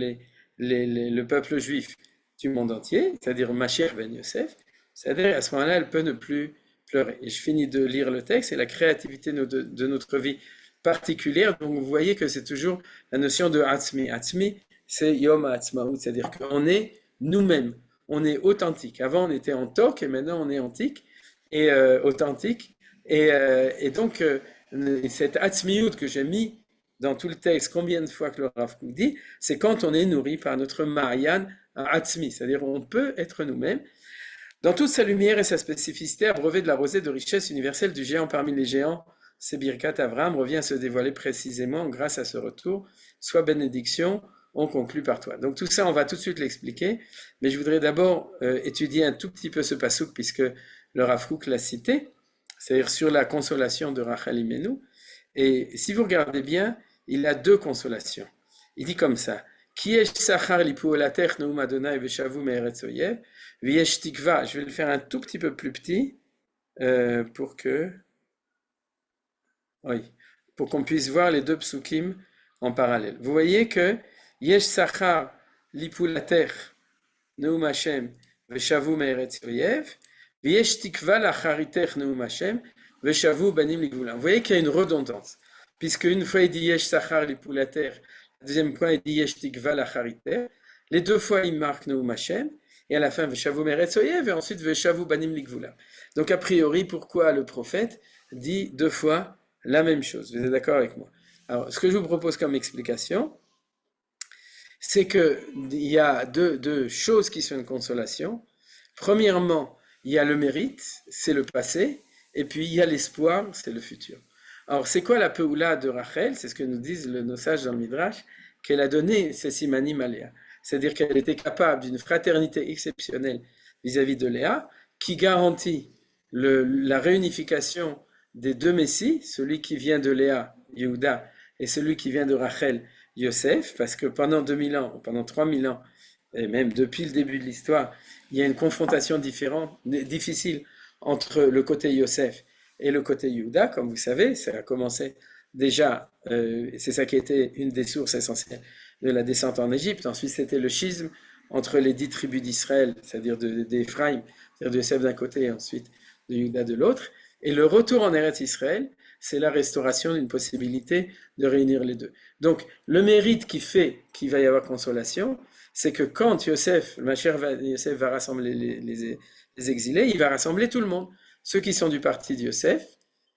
le peuple juif du monde entier, c'est-à-dire Mashiach ben Yosef, c'est-à-dire à ce moment-là, elle peut ne plus pleurer. Et je finis de lire le texte, et la créativité de notre vie particulière, donc vous voyez que c'est toujours la notion de Atzmi. Atzmi, c'est Yom Ha'atzmaut, c'est-à-dire qu'on est nous-mêmes, on est authentique. Avant, on était en toc, et maintenant, on est antique, et authentique. Et donc, cette Atzmiout que j'ai mis dans tout le texte, combien de fois que le Rav Kook dit, c'est quand on est nourri par notre Ma'ayan Atzmi, c'est-à-dire on peut être nous-mêmes. Dans toute sa lumière et sa spécificité, abreuvé de la rosée de richesse universelle du géant parmi les géants, c'est Birkat Avraham revient à se dévoiler précisément grâce à ce retour. Soit bénédiction, on conclut par toi. Donc tout ça, on va tout de suite l'expliquer, mais je voudrais d'abord étudier un tout petit peu ce passouk, puisque le Rav Kook l'a cité, c'est-à-dire sur la consolation de Rachel Imenu. Et si vous regardez bien, il a deux consolations. Il dit comme ça, Kiesh sachar lipuolater neum Adonai veshavu me'eretz oyev, v'yesh tikva. Je vais le faire un tout petit peu plus petit pour que, oui, pour qu'on puisse voir les deux psukim en parallèle. Vous voyez que Yesh sachar lipuolater neum Hashem veshavu me'eretz oyev, v'yesh tikva lacharitech neum Hashem veshavu banim ligvulam. Vous voyez qu'il y a une redondance, puisque une fois il dit Yesh sachar lipuolater, la deuxième fois il dit Yesh tikva lacharitech, les deux fois il marque neum Hashem, et à la fin veshavu me'eretz oyev, et ensuite veshavu banim ligvulam. Donc a priori, pourquoi le prophète dit deux fois la même chose? Vous êtes d'accord avec moi? Alors, ce que je vous propose comme explication, c'est qu'il y a deux choses qui sont une consolation. Premièrement, il y a le mérite, c'est le passé, et puis il y a l'espoir, c'est le futur. Alors, c'est quoi la Peoula de Rachel? C'est ce que nous disent nos sages dans le Midrash, qu'elle a donné ses simanim à Léa. C'est-à-dire qu'elle était capable d'une fraternité exceptionnelle vis-à-vis de Léa, qui garantit la réunification des deux Messies, celui qui vient de Léa, Yehuda, et celui qui vient de Rachel, Yosef, parce que pendant 2000 ans, pendant 3000 ans, et même depuis le début de l'histoire, il y a une confrontation difficile entre le côté Yosef et le côté Yehuda, comme vous savez, ça a commencé déjà, c'est ça qui était une des sources essentielles de la descente en Égypte. Ensuite, c'était le schisme entre les 10 tribus d'Israël, c'est-à-dire d'Éphraïm, c'est-à-dire de Yosef d'un côté et ensuite de Yehuda de l'autre. Et le retour en Eretz Israël, c'est la restauration d'une possibilité de réunir les deux. Donc, le mérite qui fait qu'il va y avoir consolation, c'est que quand Yosef, le Mashiach Yosef va rassembler les exilés, il va rassembler tout le monde. Ceux qui sont du parti de Yosef,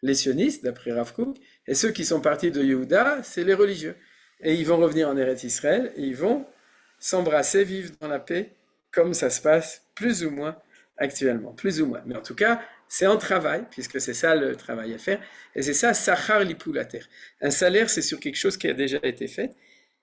les sionistes, d'après Rav Kook, et ceux qui sont partis de Yehuda, c'est les religieux. et ils vont revenir en Eretz Israël, et ils vont s'embrasser, vivre dans la paix, comme ça se passe plus ou moins actuellement, plus ou moins. Mais en tout cas, c'est en travail, puisque c'est ça le travail à faire, et c'est ça, Sachar Lipulater. Un salaire, c'est sur quelque chose qui a déjà été fait,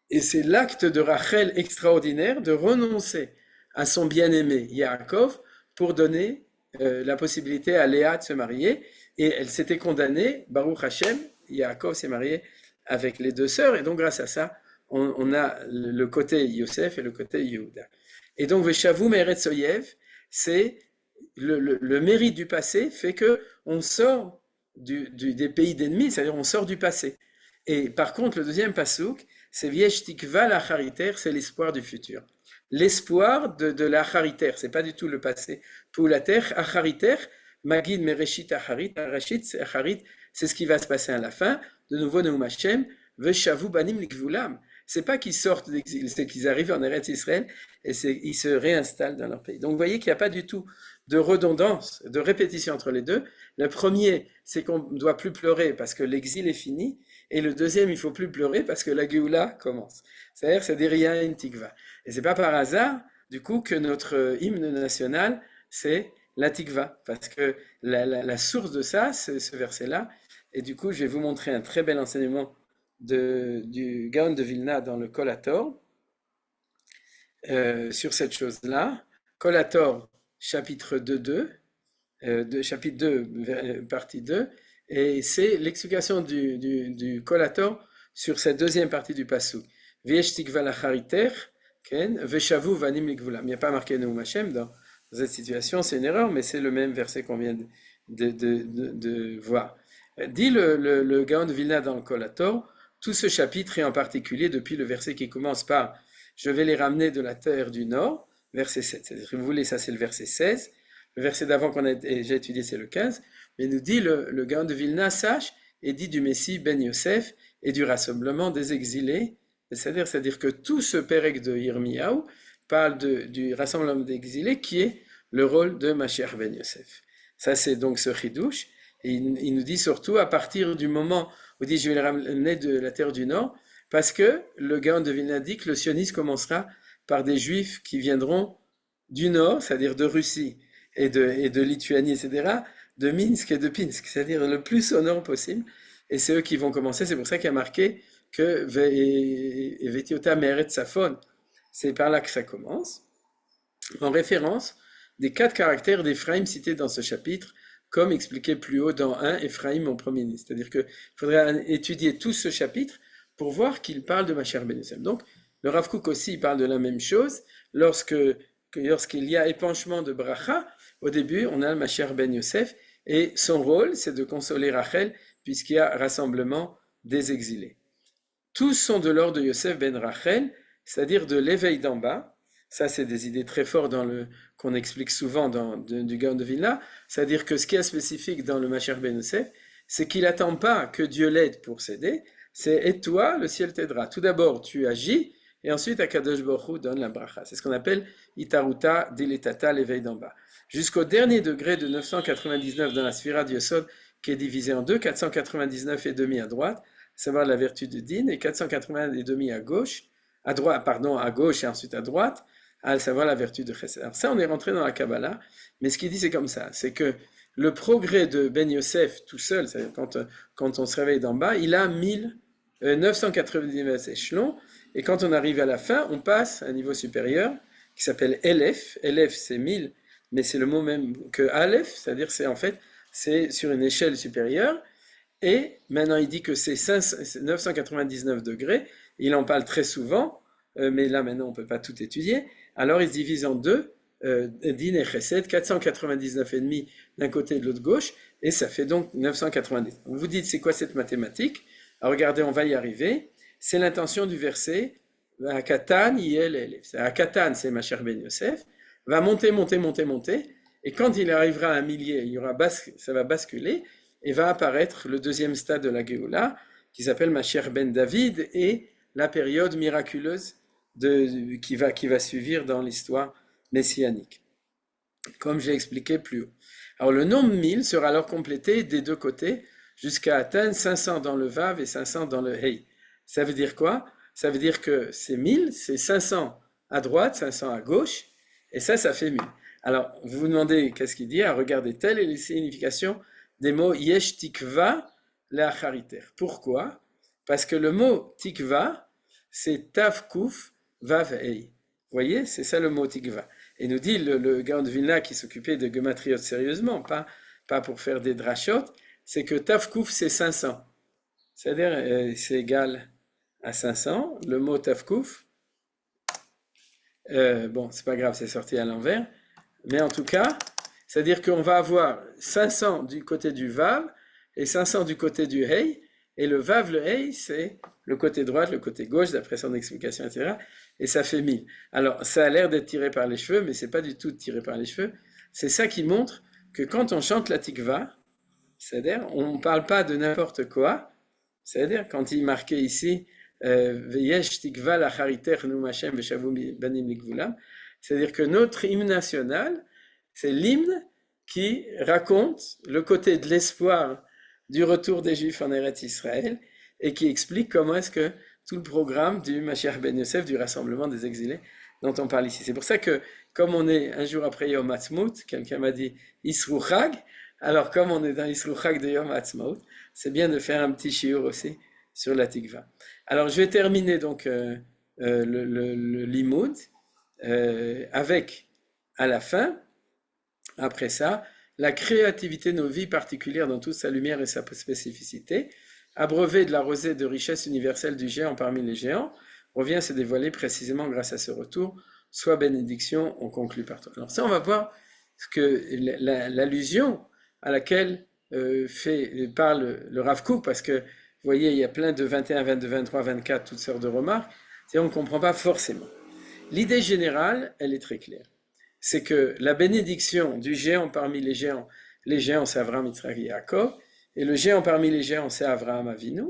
et c'est l'acte de Rachel extraordinaire de renoncer à son bien-aimé Yaakov pour donner la possibilité à Léa de se marier. Et elle s'était condamnée, Baruch Hashem, Yaakov s'est marié avec les deux sœurs, et donc grâce à ça, on a le côté Yosef et le côté Yehuda. Et donc, Veshavu Meretz Oyev, c'est le mérite du passé fait que on sort des pays d'ennemis, c'est-à-dire on sort du passé. Et par contre, le deuxième pasouk, c'est Viesh Tikva l'Achariter, c'est l'espoir du futur. L'espoir de l'Achariter, c'est pas du tout le passé. Poulater, Achariter, Magid Mereshit Acharit, Acharit, c'est ce qui va se passer à la fin. De nouveau, Neum Hashem, Veshavu Banim Likvulam. C'est pas qu'ils sortent d'exil, c'est qu'ils arrivent en Eretz Israël et ils se réinstallent dans leur pays. Donc vous voyez qu'il n'y a pas du tout de redondance, de répétition entre les deux. Le premier, c'est qu'on ne doit plus pleurer parce que l'exil est fini. Et le deuxième, il ne faut plus pleurer parce que la Géoula commence. C'est-à-dire, c'est Derия une Tikva. Et c'est pas par hasard, du coup, que notre hymne national, c'est la Tikva. Parce que la source de ça, c'est ce verset-là. Et du coup, je vais vous montrer un très bel enseignement du Gaon de Vilna dans le Kolator sur cette chose-là. Kolator, chapitre 2.2, chapitre 2, partie 2, et c'est l'explication du Kolator sur cette deuxième partie du Passou. Viesh tikva lachariter, veshavu vanim likvulam. Il n'y a pas marqué Neum Hashem dans cette situation, c'est une erreur, mais c'est le même verset qu'on vient de voir. Dit le Gaon de Vilna dans le Kolator, tout ce chapitre, et en particulier depuis le verset qui commence par « Je vais les ramener de la terre du nord », verset 7. C'est-à-dire, si vous voulez, ça c'est le verset 16. Le verset d'avant qu'on a déjà étudié, c'est le 15. Mais nous dit le Gaon de Vilna, sache, et dit du Messie Ben Yosef et du rassemblement des exilés. C'est-à-dire que tout ce pérec de Yirmiyahu parle du rassemblement des exilés qui est le rôle de Mashiach Ben Yosef. Ça, c'est donc ce chidouche. Et il nous dit surtout à partir du moment où il dit je vais les ramener de la terre du Nord, parce que le Gaon de Vilna dit que le sionisme commencera par des juifs qui viendront du Nord, c'est-à-dire de Russie et de Lituanie, etc., de Minsk et de Pinsk, c'est-à-dire le plus au nord possible. Et c'est eux qui vont commencer. C'est pour ça qu'il y a marqué que Vetiota Meret Safon, c'est par là que ça commence, en référence des 4 caractères d'Éphraïm cités dans ce chapitre, comme expliqué plus haut dans 1, Éphraïm en premier ministre. C'est-à-dire qu'il faudrait étudier tout ce chapitre pour voir qu'il parle de Mashiach Ben Yosef. Donc, le Rav Kook aussi parle de la même chose. Lorsqu'il y a épanchement de bracha, au début, on a le Mashiach Ben Yosef, et son rôle, c'est de consoler Rachel, puisqu'il y a rassemblement des exilés. Tous sont de l'ordre de Yosef ben Rachel, c'est-à-dire de l'éveil d'en bas. Ça, c'est des idées très fortes qu'on explique souvent du Gaon de Vilna. C'est-à-dire que ce qui est spécifique dans le Mashiach ben Yosef, c'est qu'il n'attend pas que Dieu l'aide pour s'aider, c'est « et toi, le ciel t'aidera ». Tout d'abord, tu agis, et ensuite, Akadosh Baruch Hu donne la bracha. C'est ce qu'on appelle Itaruta Diletata, l'éveil d'en bas. Jusqu'au dernier degré de 999 dans la Sphira d'Yosod, qui est divisé en deux, 499 et demi à droite, à savoir la vertu de Din, et 480 et demi à gauche, à gauche et ensuite à droite, à savoir la vertu de Chesed. Alors ça, on est rentré dans la Kabbalah, mais ce qu'il dit, c'est comme ça, c'est que le progrès de Ben Yosef tout seul, c'est-à-dire quand on se réveille d'en bas, il a 999 échelons, et quand on arrive à la fin, on passe à un niveau supérieur, qui s'appelle Elef. Elef, c'est 1000, mais c'est le mot même que Aleph, c'est-à-dire c'est sur une échelle supérieure, et maintenant il dit que c'est 999 degrés, il en parle très souvent, mais là maintenant on ne peut pas tout étudier, alors il se divise en deux, Din et Chesed, 499,5 d'un côté et de l'autre gauche, et ça fait donc 990. Vous vous dites, c'est quoi cette mathématique? Alors regardez, on va y arriver. C'est l'intention du verset, Akatan, Yel, Elef. Akatan, c'est Mashiach Ben Yosef, va monter, monter, monter, monter, et quand il arrivera à un millier, ça va basculer, et va apparaître le deuxième stade de la Géoula, qui s'appelle Mashiach Ben David, et la période miraculeuse qui va suivre dans l'histoire messianique, comme j'ai expliqué plus haut. Alors le nombre 1000 sera alors complété des deux côtés, jusqu'à atteindre 500 dans le Vav et 500 dans le Hei. Ça veut dire quoi? ça veut dire que c'est 1000, c'est 500 à droite, 500 à gauche, et ça fait 1000. Alors, vous vous demandez qu'est-ce qu'il dit? Regardez, telle est la signification des mots yesh tikva le'achariter. Pourquoi? Parce que le mot tikva, c'est tav kuf vav ei. Vous voyez, c'est ça le mot tikva. Et nous dit le Gaon de Vilna qui s'occupait de gematriot sérieusement, pas pour faire des drachot, c'est que tav kuf c'est 500. C'est-à-dire, c'est égal à 500. Le mot tav kuf, bon, c'est pas grave, c'est sorti à l'envers. Mais en tout cas, c'est-à-dire qu'on va avoir 500 du côté du Vav et 500 du côté du Hey. Et le Vav, le Hey, c'est le côté droit, le côté gauche, d'après son explication, etc. Et ça fait 1000. Alors, ça a l'air d'être tiré par les cheveux, mais c'est pas du tout tiré par les cheveux. C'est ça qui montre que quand on chante la tikva, c'est-à-dire, on ne parle pas de n'importe quoi. C'est-à-dire, quand il marquait ici, Veyesh tikva lachariter nu Hashem veshavu banim ligvulam, c'est-à-dire que notre hymne national, c'est l'hymne qui raconte le côté de l'espoir du retour des Juifs en Eretz Israël et qui explique comment est-ce que tout le programme du Mashiach ben Yosef, du rassemblement des exilés dont on parle ici. C'est pour ça que, comme on est un jour après Yom Ha'atzmaut, quelqu'un m'a dit Isru Chag, alors comme on est dans Isru Chag de Yom Ha'atzmaut, c'est bien de faire un petit shiur aussi sur la Tikva. Alors je vais terminer donc le limoud avec, à la fin, après ça, la créativité de nos vies particulières dans toute sa lumière et sa spécificité, abreuvé de la rosée de richesse universelle du géant parmi les géants, revient à se dévoiler précisément grâce à ce retour, soit bénédiction, on conclut par toi. Alors ça, on va voir ce que l'allusion à laquelle parle le Rav Kook, parce que, vous voyez, il y a plein de 21, 22, 23, 24, toutes sortes de remarques, et on ne comprend pas forcément. L'idée générale, elle est très claire. C'est que la bénédiction du géant parmi les géants c'est Avraham, Yitzhak et Yaakov, et le géant parmi les géants, c'est Avraham Avinu.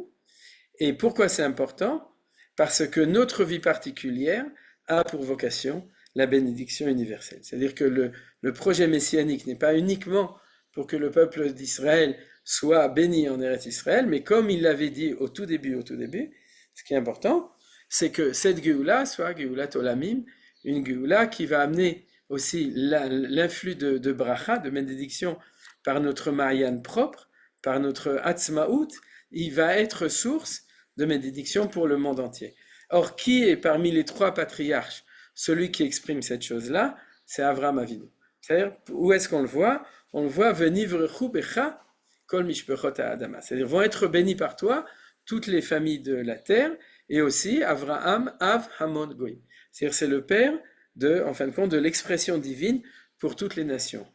Et pourquoi c'est important? Parce que notre vie particulière a pour vocation la bénédiction universelle. C'est-à-dire que le projet messianique n'est pas uniquement pour que le peuple d'Israël soit béni en Eretz Israël, mais comme il l'avait dit au tout début, ce qui est important, c'est que cette Géoula soit Géoulat Olamim, une Géoula qui va amener aussi l'influx de bracha, de bénédiction par notre Mayan propre, par notre Atzmaout, il va être source de bénédiction pour le monde entier. Or, qui est parmi les trois patriarches celui qui exprime cette chose-là? C'est Avraham Avinu. C'est-à-dire, où est-ce qu'on le voit? On le voit venivrechu becha kol mishpechot ha'adama. C'est-à-dire, vont être bénis par toi toutes les familles de la terre, et aussi Avraham Av Hamon Goïm. C'est-à-dire, c'est le père en fin de compte, de l'expression divine pour toutes les nations.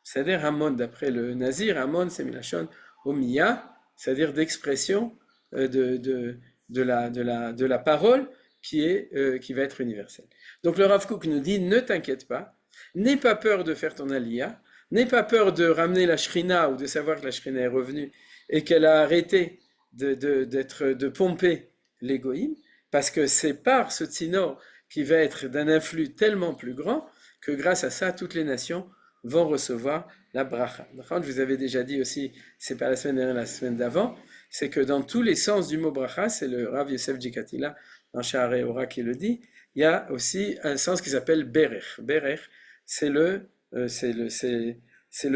C'est-à-dire Hamon, d'après le Nazir, Hamon, c'est Milachon Omiya, c'est-à-dire d'expression de la parole qui va être universelle. Donc le Rav Kook nous dit, ne t'inquiète pas, n'aie pas peur de faire ton aliyah, n'aie pas peur de ramener la shrina ou de savoir que la shrina est revenue et qu'elle a arrêté de pomper l'égoïme, parce que c'est par ce tsinor qui va être d'un influx tellement plus grand que grâce à ça, toutes les nations vont recevoir la bracha. Je vous avais déjà dit aussi, c'est pas la semaine dernière, la semaine d'avant, c'est que dans tous les sens du mot bracha, c'est le Rav Yosef Jikatila, dans Sha'arei Ora qui le dit, il y a aussi un sens qui s'appelle berech. Berech, c'est le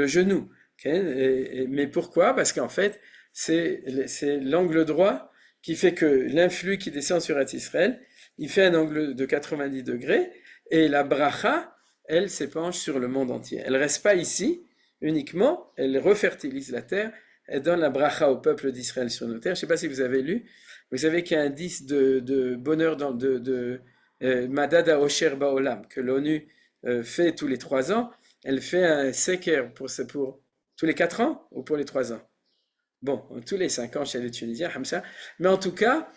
genou. Okay? Mais pourquoi? Parce qu'en fait, c'est l'angle droit qui fait que l'influx qui descend sur Israël, il fait un angle de 90 degrés, et la bracha, elle s'épanche sur le monde entier. Elle ne reste pas ici uniquement, elle refertilise la terre, elle donne la bracha au peuple d'Israël sur nos terres. Je ne sais pas si vous avez lu, vous savez qu'il y a un indice de bonheur de Madad HaOsher Ba'olam, que l'ONU fait tous les 3 ans. Elle fait un seker pour tous les 4 ans ou pour les 3 ans? Bon, tous les 5 ans chez les Tunisiens, comme ça. Mais en tout cas,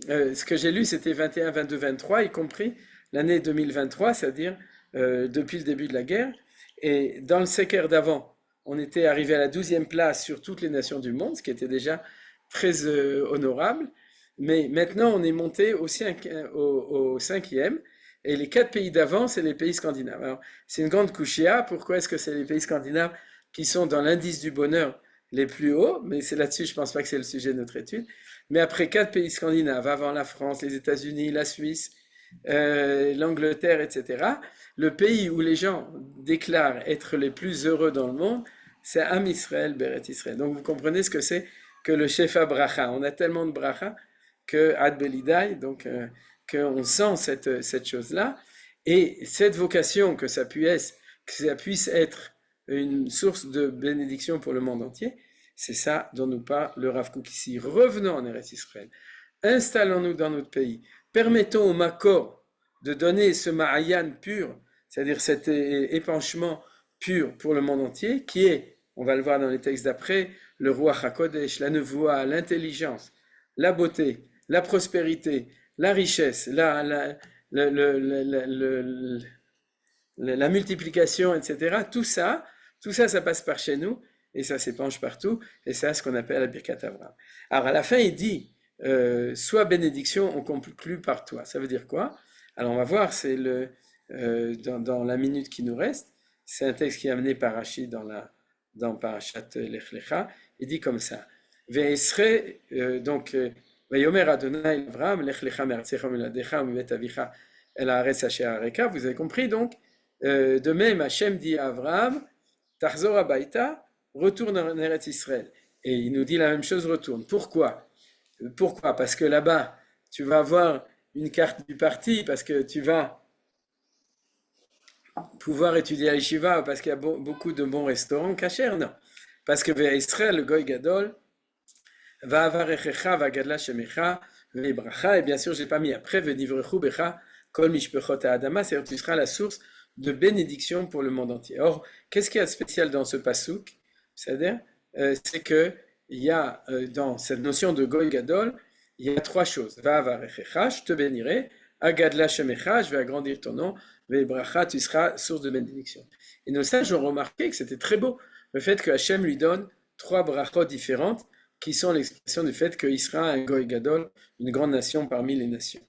ce que j'ai lu, c'était 21, 22, 23, y compris l'année 2023, c'est-à-dire depuis le début de la guerre. Et dans le Seker d'avant, on était arrivé à la 12e place sur toutes les nations du monde, ce qui était déjà très honorable. Mais maintenant, on est monté au 5e. Et les 4 pays d'avant, c'est les pays scandinaves. Alors, c'est une grande couchia. Pourquoi est-ce que c'est les pays scandinaves qui sont dans l'indice du bonheur les plus hauts, mais c'est là-dessus, je ne pense pas que c'est le sujet de notre étude. Mais après 4 pays scandinaves, avant la France, les États-Unis, la Suisse, l'Angleterre, etc., le pays où les gens déclarent être les plus heureux dans le monde, c'est Am Israël, Beret Israël. Donc vous comprenez ce que c'est que le Shefa Bracha. On a tellement de Bracha que Ad Belidai, donc qu'on sent cette chose-là. Et cette vocation, que ça puisse être une source de bénédiction pour le monde entier, c'est ça dont nous parle le Rav Kook ici. Revenons en Eretz Israël, installons-nous dans notre pays, permettons au Makor de donner ce Ma'ayan pur, c'est-à-dire cet épanchement pur pour le monde entier, qui est, on va le voir dans les textes d'après, le Ruach HaKodesh, la Nevoah, l'intelligence, la beauté, la prospérité, la richesse, la multiplication, etc. Tout ça, ça passe par chez nous, et ça s'épanche partout, et c'est ce qu'on appelle la Birkat Avraham. Alors à la fin, il dit, sois bénédiction, on conclut par toi. Ça veut dire quoi? Alors on va voir, c'est dans la minute qui nous reste, c'est un texte qui est amené par Rashi dans Parashat Lech Lecha. Il dit comme ça, Ve'esre, donc, Vayomer Adonai Avraham, Lech Lecha me'artzecha miladecha u'mibet avicha el haaretz asher areka. Vous avez compris donc? De même, Hachem dit à Avraham, Tarzor Abaïta, retourne en Eretz Israël. Et il nous dit la même chose, retourne. Pourquoi? Pourquoi? Parce que là-bas, tu vas avoir une carte du parti, parce que tu vas pouvoir étudier à Yeshiva, parce qu'il y a beaucoup de bons restaurants cachers, non. Parce que vers Israël, le Goy Gadol, va avarechecha, va gadla shemecha, vebracha, et bien sûr, je n'ai pas mis après, venivrechu becha, kol mishpechot adama, c'est-à-dire tu seras la source de bénédiction pour le monde entier. Or, qu'est-ce qu'il y a de spécial dans ce pasouk? C'est-à-dire, c'est que il y a dans cette notion de Goy Gadol, il y a 3 choses. Va avarechecha, je te bénirai, agadla shemecha, je vais agrandir ton nom, vebracha, tu seras source de bénédiction. Et nos sages ont remarqué que c'était très beau, le fait que Hachem lui donne 3 brachot différentes, qui sont l'expression du fait qu'il sera un Goy Gadol, une grande nation parmi les nations.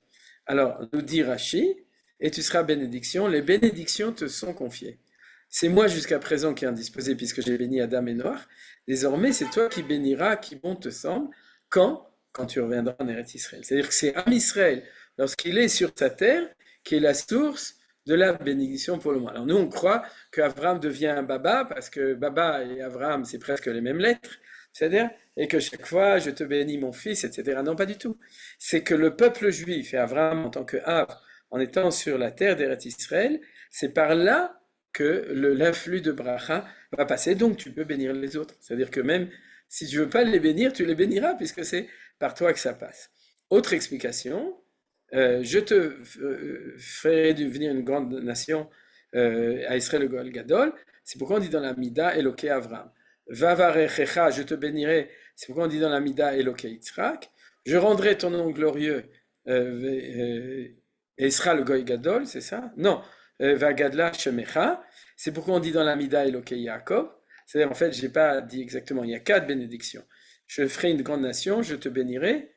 Alors, nous dit Rashi, et tu seras bénédiction, les bénédictions te sont confiées. C'est moi jusqu'à présent qui ai indisposé, puisque j'ai béni Adam et Noach. Désormais, c'est toi qui béniras, qui bon te semble, quand tu reviendras en Eretz Israël. C'est-à-dire que c'est Am Israël, lorsqu'il est sur sa terre, qui est la source de la bénédiction pour le monde. Alors nous, on croit qu'Abraham devient un Baba, parce que Baba et Abraham, c'est presque les mêmes lettres, c'est-à-dire, et que chaque fois, je te bénis mon fils, etc. Non, pas du tout. C'est que le peuple juif et Abraham en tant que Av, en étant sur la terre d'Eretz Israël, c'est par là que l'influx de bracha va passer, donc tu peux bénir les autres. C'est-à-dire que même si tu ne veux pas les bénir, tu les béniras, puisque c'est par toi que ça passe. Autre explication, je te ferai devenir une grande nation à Israël le Goel Gadol, c'est pourquoi on dit dans la Mida Eloké Avram. Vavarechecha, je te bénirai, c'est pourquoi on dit dans la Mida Eloké Yitzhak. Je rendrai ton nom glorieux, Esra le Goy Gadol, c'est ça? Non, Vagadla Shemecha, c'est pourquoi on dit dans la Mida Eloké Yaakov. C'est-à-dire, en fait, je n'ai pas dit exactement, il y a 4 bénédictions. Je ferai une grande nation, je te bénirai,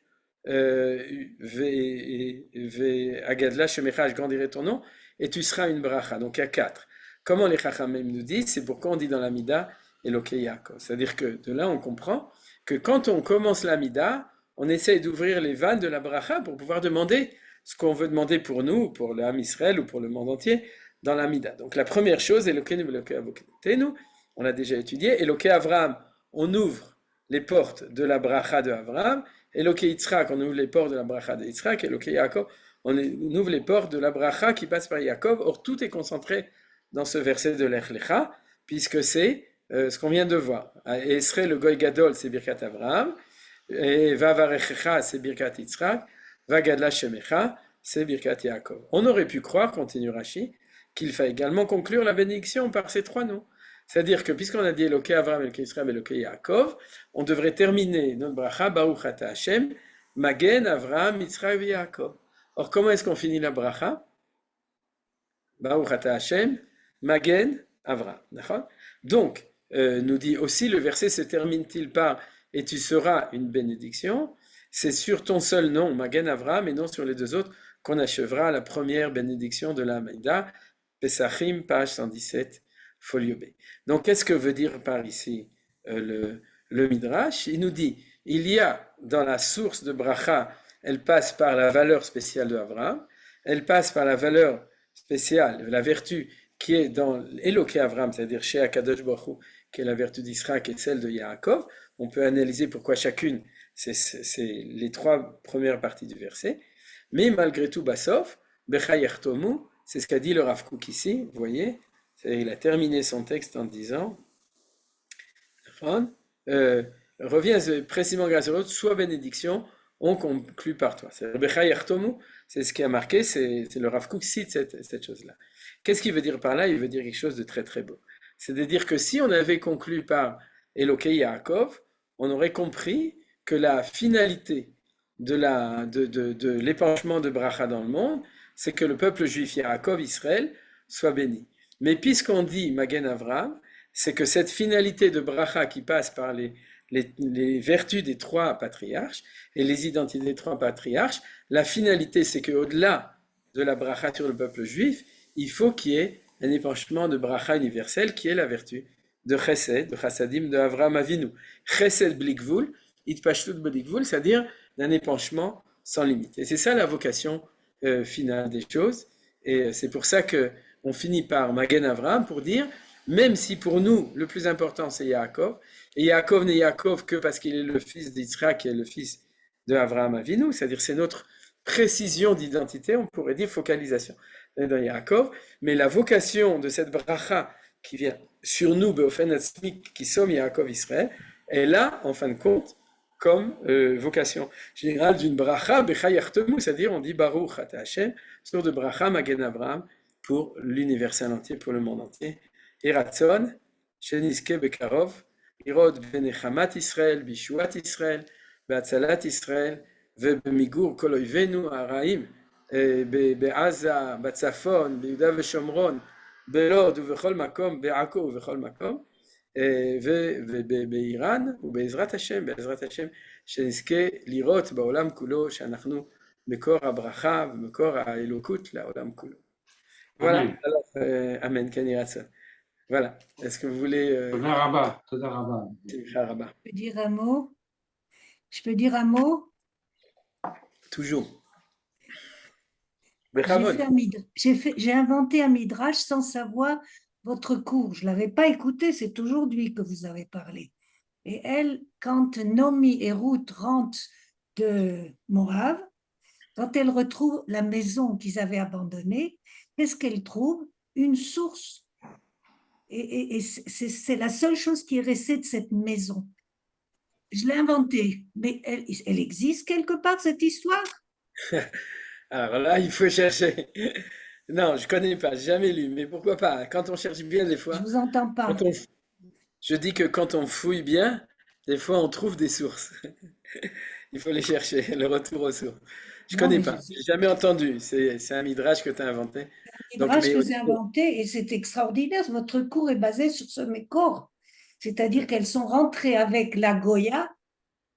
Agadla Shemecha, je grandirai ton nom, et tu seras une bracha. Donc il y a 4. Comment les Chachamim nous disent? C'est pourquoi on dit dans la Mida Eloké Yaakov. C'est-à-dire que de là, on comprend que quand on commence la Mida, on essaye d'ouvrir les vannes de la bracha pour pouvoir demander ce qu'on veut demander pour nous, pour l'âme Israël ou pour le monde entier, dans la Mida. Donc la première chose, Elokénu Eloké Avokatenu, on l'a déjà étudié. Eloké Avraham, on ouvre les portes de la bracha de Avraham. Eloké Yitzhak, on ouvre les portes de la bracha de Yitzhak. Eloké Yaakov, on ouvre les portes de la bracha qui passe par Yaakov. Or, tout est concentré dans ce verset de Lech Lecha, puisque c'est ce qu'on vient de voir. Esrei le Goy Gadol, c'est Birkat Avraham. Et Vavarechecha, c'est Birkat Yitzhak. Vagadla Shemecha, c'est Birkat Yaakov. On aurait pu croire, continue Rashi, qu'il fallait également conclure la bénédiction par ces 3 noms. C'est-à-dire que puisqu'on a dit Eloké Avraham, Eloké Israël, Eloké Yaakov, on devrait terminer notre bracha, Baruch Ata Hashem, Magen Avraham, Yitzhak et Yaakov. Or, comment est-ce qu'on finit la bracha? Baruch Ata Hashem, Magen Avraham. Donc, nous dit aussi, le verset se termine-t-il par et tu seras une bénédiction? C'est sur ton seul nom, Magen Avraham, et non sur les 2 autres, qu'on achèvera la première bénédiction de la Maïda, Pesachim, page 117, folio B. Donc, qu'est-ce que veut dire par ici le Midrash, il nous dit, il y a dans la source de bracha, elle passe par la valeur spéciale de Abraham, elle passe par la valeur spéciale, la vertu qui est dans Eloké Abraham, c'est-à-dire chez Akadosh Baruch Hu, qui est la vertu d'Israël et celle de Yaakov. On peut analyser pourquoi chacune, c'est les trois premières parties du verset. Mais malgré tout, Bassof, Bechayertomu, c'est ce qu'a dit le Rav Kook ici, vous voyez, il a terminé son texte en disant, euh, reviens précisément grâce à l'autre, soit bénédiction, on conclut par toi. C'est ce qui a marqué, c'est le Rav Kook cite cette chose-là. Qu'est-ce qu'il veut dire par là? Il veut dire quelque chose de très très beau. C'est de dire que si on avait conclu par Elokei Yaakov, on aurait compris que la finalité de l'épanchement de Bracha dans le monde, c'est que le peuple juif Yaakov, Israël, soit béni. Mais puisqu'on dit Magen Avraham, c'est que cette finalité de Bracha qui passe par les vertus des trois patriarches et les identités des trois patriarches, la finalité c'est qu'au-delà de la Bracha sur le peuple juif, il faut qu'il y ait un épanchement de Bracha universel qui est la vertu de Chesed, de Chassadim, de Avraham Avinu. Chesed Blikvul, Itpashtut Blikvul, c'est-à-dire d'un épanchement sans limite. Et c'est ça la vocation finale des choses. Et c'est pour ça que on finit par Magen Avraham pour dire, même si pour nous le plus important c'est Yaakov, et Yaakov n'est Yaakov que parce qu'il est le fils d'Israël qui est le fils de Avraham Avinu, c'est-à-dire c'est notre précision d'identité, on pourrait dire focalisation dans Yaakov, mais la vocation de cette bracha qui vient sur nous, qui sommes Yaakov Israël, est là, en fin de compte, comme vocation générale d'une bracha, bechayartemu, c'est-à-dire on dit Baruch Ata Hashem, sur de bracha Magen Avraham, pour l'universel entier, pour le monde entier. Et Ratzon, Sheniske Bekarov, Irod Benechamat Israël, Bishuat Israël, Beatzalat Israël, ובמיגור כל אויבינו הרעים בעזה, בצפון, ביהודה ושומרון, בלוד ובכל מקום, בעכו ובכל מקום, ובאיראן, ובעזרת השם, שנזכה לראות בעולם כולו שאנחנו מקור הברכה ומקור האלוקות לעולם כולו. Voilà, Amen. alors, Amen, Kenny Ratson. Voilà, est-ce que vous voulez... Toda Rabba, Toda Rabba. Rabba. Je peux dire un mot? Je peux dire un mot? Toujours. J'ai inventé un midrash sans savoir votre cours. Je ne l'avais pas écouté, c'est aujourd'hui que vous avez parlé. Et elle, quand Nomi et Ruth rentrent de Moab, quand elles retrouvent la maison qu'ils avaient abandonnée, qu'est-ce qu'elles trouvent? Une source. Et c'est la seule chose qui est restée de cette maison. Je l'ai inventée, mais elle existe quelque part, cette histoire? Alors là, il faut chercher. Non, je connais pas, j'ai jamais lu, mais pourquoi pas? Quand on cherche bien, des Je fois, vous entends pas. quand on, je dis que quand on fouille bien, des fois on trouve des sources. Il faut les chercher, le retour aux sources. Je Non, connais mais pas, j'ai jamais entendu. C'est un midrash que tu as inventé. Donc, midrash mais que j'ai inventé et c'est extraordinaire. Votre cours est basé sur ce mécor. C'est-à-dire qu'elles sont rentrées avec la Goya,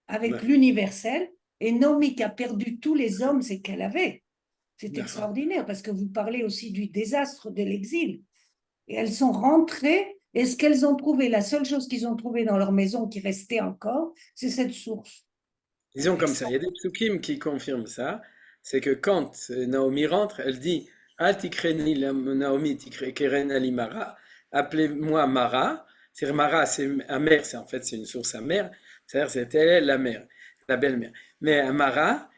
avec Ouais. l'universel, et Naomi qui a perdu tous les hommes, c'est qu'elle avait. C'est D'accord. extraordinaire parce que vous parlez aussi du désastre de l'exil. Et elles sont rentrées, et ce qu'elles ont trouvé, la seule chose qu'ils ont trouvé dans leur maison qui restait encore, c'est cette source. Disons comme ça, il y a des psukim qui confirment ça. C'est que quand Naomi rentre, elle dit Al tikreni Naomi tikreni ali Mara, appelez-moi Mara. C'est Mara, c'est amère, c'est en fait c'est une source amère. C'est-à-dire c'est elle la mère, la belle-mère. Mais Mara,